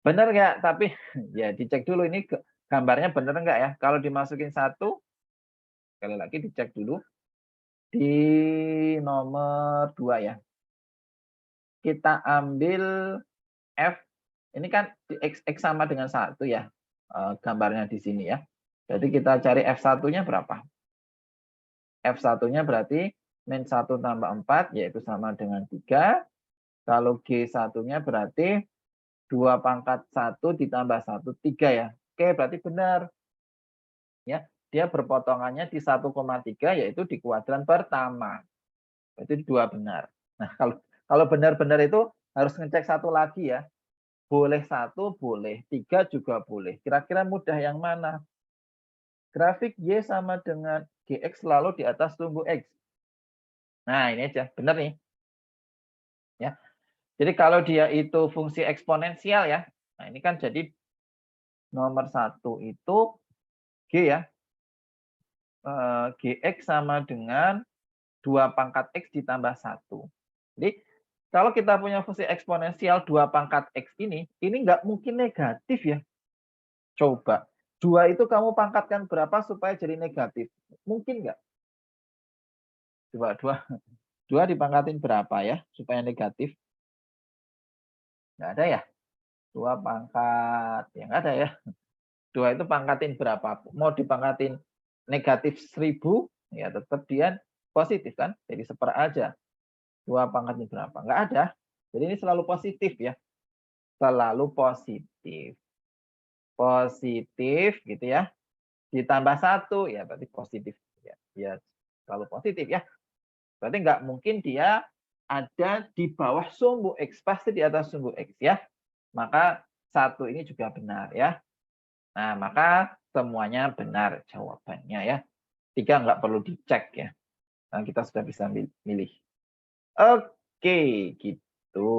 Benar nggak? Tapi ya dicek dulu ini gambarnya benar nggak ya? Kalau dimasukin 1, sekali lagi dicek dulu di nomor 2 ya. Kita ambil f, ini kan x sama dengan 1 ya, gambarnya di sini ya. Jadi kita cari f1-nya berapa? F1-nya berarti min 1 tambah 4 yaitu sama dengan 3. Kalau G1-nya berarti 2 pangkat 1 ditambah 1, 3 ya. Oke, berarti benar. Ya, dia berpotongannya di 1,3 yaitu di kuadran pertama. Itu 2 benar. Nah, kalau benar-benar itu harus ngecek 1 lagi ya. Boleh 1, boleh 3 juga boleh. Kira-kira mudah yang mana? Grafik y sama dengan gx selalu di atas sumbu x. Nah, ini aja, benar nih. Ya. Jadi kalau dia itu fungsi eksponensial ya. Nah, ini kan jadi nomor 1 itu g ya. Gx sama dengan 2 pangkat x ditambah 1. Jadi kalau kita punya fungsi eksponensial 2 pangkat x ini nggak mungkin negatif ya. Coba. 2 itu kamu pangkatkan berapa supaya jadi negatif? Mungkin nggak? Coba 2 dipangkatin berapa ya supaya negatif? Nggak ada ya? 2 pangkat, ya nggak ada ya. 2 itu pangkatin berapa? Mau dipangkatin negatif 1000, ya tetap dia positif kan? Jadi 1/4 aja. 2 pangkatnya berapa? Nggak ada. Jadi ini selalu positif ya. Selalu positif. Positif gitu ya. Ditambah 1 ya berarti positif. Ya selalu positif ya. Berarti nggak mungkin dia ada di bawah sumbu X. Pasti di atas sumbu X ya. Maka 1 ini juga benar ya. Nah, maka semuanya benar jawabannya ya. 3 nggak perlu dicek ya. Nah, kita sudah bisa milih. Oke, gitu.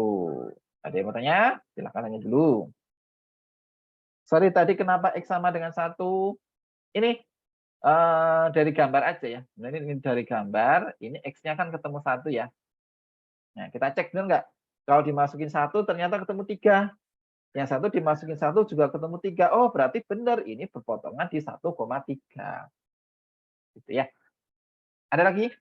Ada yang mau tanya? Silahkan tanya dulu. Sorry, tadi kenapa X sama dengan 1? Ini dari gambar aja ya. Nah, ini dari gambar, ini X-nya kan ketemu 1 ya. Nah, kita cek benar nggak? Kalau dimasukin 1 ternyata ketemu 3. Yang 1 dimasukin 1 juga ketemu 3. Oh, berarti benar ini berpotongan di 1,3. Gitu ya. Ada lagi?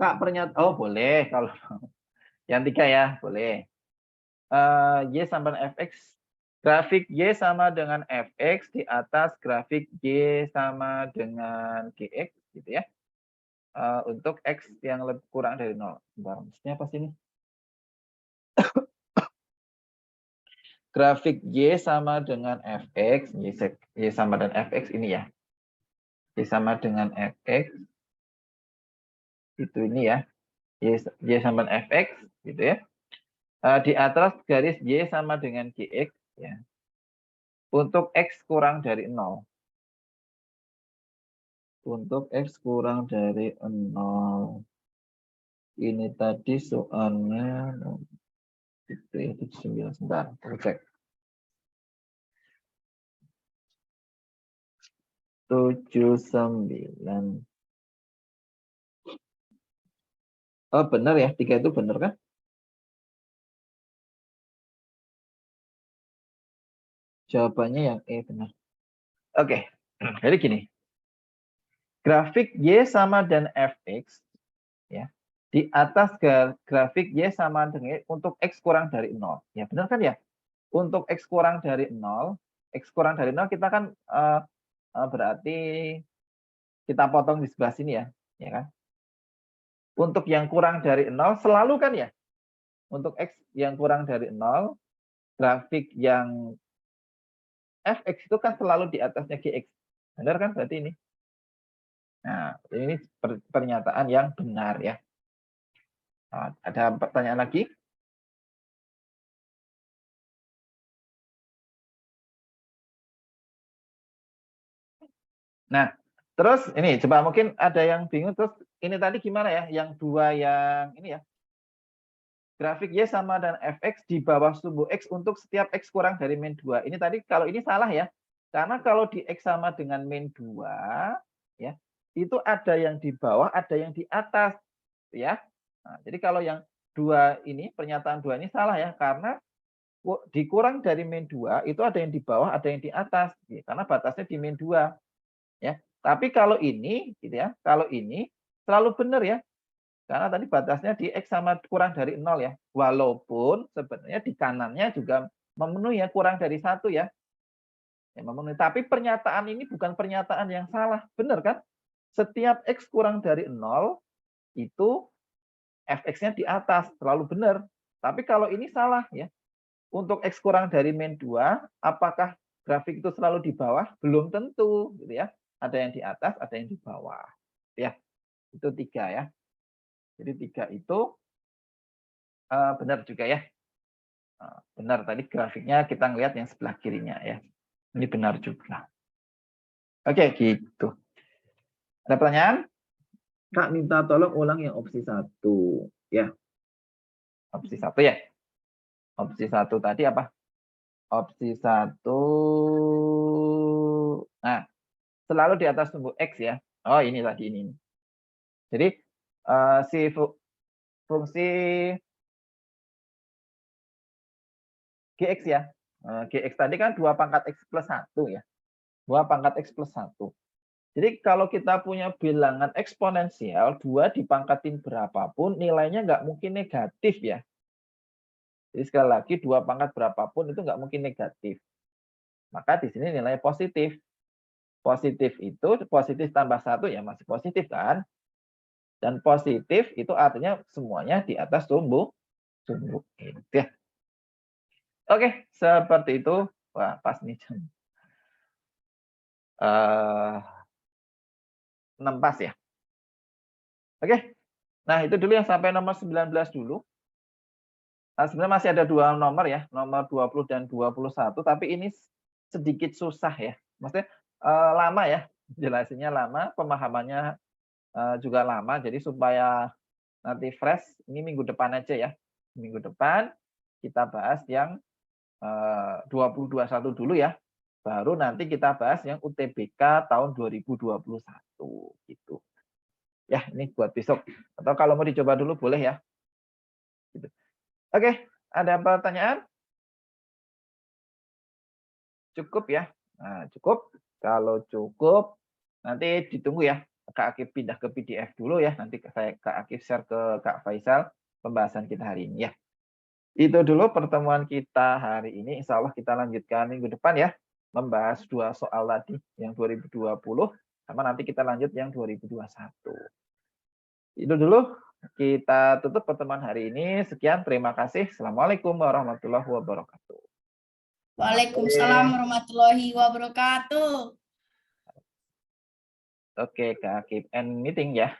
Kak, pernyataan, oh boleh kalau yang 3 ya, boleh. Y sama dengan fx, grafik y sama dengan fx di atas grafik y sama dengan gx gitu ya. Untuk x yang lebih kurang dari 0. Bentar, maksudnya apa sih ini? Grafik y sama dengan fx, y sama dengan fx ini ya. Y sama dengan fx itu ini ya. Y sama dengan fx gitu ya. Di atas garis y sama dengan gx ya. Untuk x kurang dari 0. Untuk x kurang dari 0. Ini tadi soalnya itu ya 79 sebentar, aku cek. 79. Oh benar ya, 3 itu benar kan? Jawabannya yang E benar. Oke, jadi gini. Grafik Y sama dan Fx ya. Di atas grafik Y sama dengan untuk X kurang dari 0. Ya benar kan ya? Untuk X kurang dari 0, X kurang dari 0 kita kan berarti kita potong di sebelah sini ya, ya kan? Untuk yang kurang dari 0 selalu kan ya? Untuk X yang kurang dari 0, grafik yang Fx itu kan selalu di atasnya Gx. Benar kan berarti ini? Nah, ini pernyataan yang benar ya. Nah, ada pertanyaan lagi? Nah, terus ini coba mungkin ada yang bingung terus ini tadi gimana ya? Yang dua yang ini ya. Grafik Y sama dan Fx di bawah sumbu X untuk setiap X kurang dari min 2. Ini tadi kalau ini salah ya. Karena kalau di X sama dengan min 2 ya, itu ada yang di bawah, ada yang di atas ya. Nah, jadi kalau yang dua ini pernyataan dua ini salah ya karena dikurang dari min 2 itu ada yang di bawah, ada yang di atas ya, karena batasnya di min 2 ya. Tapi kalau ini gitu ya, kalau ini selalu benar ya. Karena tadi batasnya di X sama kurang dari 0 ya. Walaupun sebenarnya di kanannya juga memenuhi ya, kurang dari 1 ya. Ya memenuhi. Tapi pernyataan ini bukan pernyataan yang salah. Benar kan? Setiap X kurang dari 0 itu Fx-nya di atas. Selalu benar. Tapi kalau ini salah ya. Untuk X kurang dari min 2, apakah grafik itu selalu di bawah? Belum tentu. Gitu ya. Ada yang di atas, ada yang di bawah. Ya, itu 3 ya. Jadi 3 itu benar juga ya. Benar tadi grafiknya kita ngelihat yang sebelah kirinya ya. Ini benar juga. Oke, gitu. Ada pertanyaan? Kak minta tolong ulang yang opsi 1 ya. Opsi 1 ya. Opsi 1 tadi apa? Opsi 1 nah, selalu di atas sumbu X ya. Oh, ini tadi ini. Jadi si fungsi Gx ya. Gx tadi kan 2 pangkat X plus 1 ya. 2 pangkat X plus 1. Jadi kalau kita punya bilangan eksponensial, 2 dipangkatin berapapun, nilainya nggak mungkin negatif ya. Jadi sekali lagi, 2 pangkat berapapun itu nggak mungkin negatif. Maka di sini nilai positif. Positif itu, positif tambah 1 ya masih positif kan. Dan positif itu artinya semuanya di atas sumbu ini. Ya. Oke, seperti itu. Wah, pas nih jam 6 pas ya. Oke. Nah, itu dulu yang sampai nomor 19 dulu. Nah, sebenarnya masih ada 2 nomor ya, nomor 20 dan 21, tapi ini sedikit susah ya. Maksudnya lama ya, jelasinnya lama, pemahamannya juga lama. Jadi supaya nanti fresh, ini minggu depan aja ya. Minggu depan kita bahas yang 2021 dulu ya. Baru nanti kita bahas yang UTBK tahun 2021 gitu. Ya, ini buat besok. Atau kalau mau dicoba dulu boleh ya. Gitu. Oke, ada pertanyaan? Cukup ya. Nah, cukup. Kalau cukup, nanti ditunggu ya. Kak Akif pindah ke PDF dulu ya. Nanti Kak Akif share ke Kak Faisal pembahasan kita hari ini ya. Itu dulu pertemuan kita hari ini. Insya Allah kita lanjutkan minggu depan ya. Membahas 2 soal tadi. Yang 2020. Sama nanti kita lanjut yang 2021. Itu dulu. Kita tutup pertemuan hari ini. Sekian. Terima kasih. Assalamualaikum warahmatullahi wabarakatuh. Waalaikumsalam warahmatullahi wabarakatuh. Oke, Kak Akif. End meeting ya.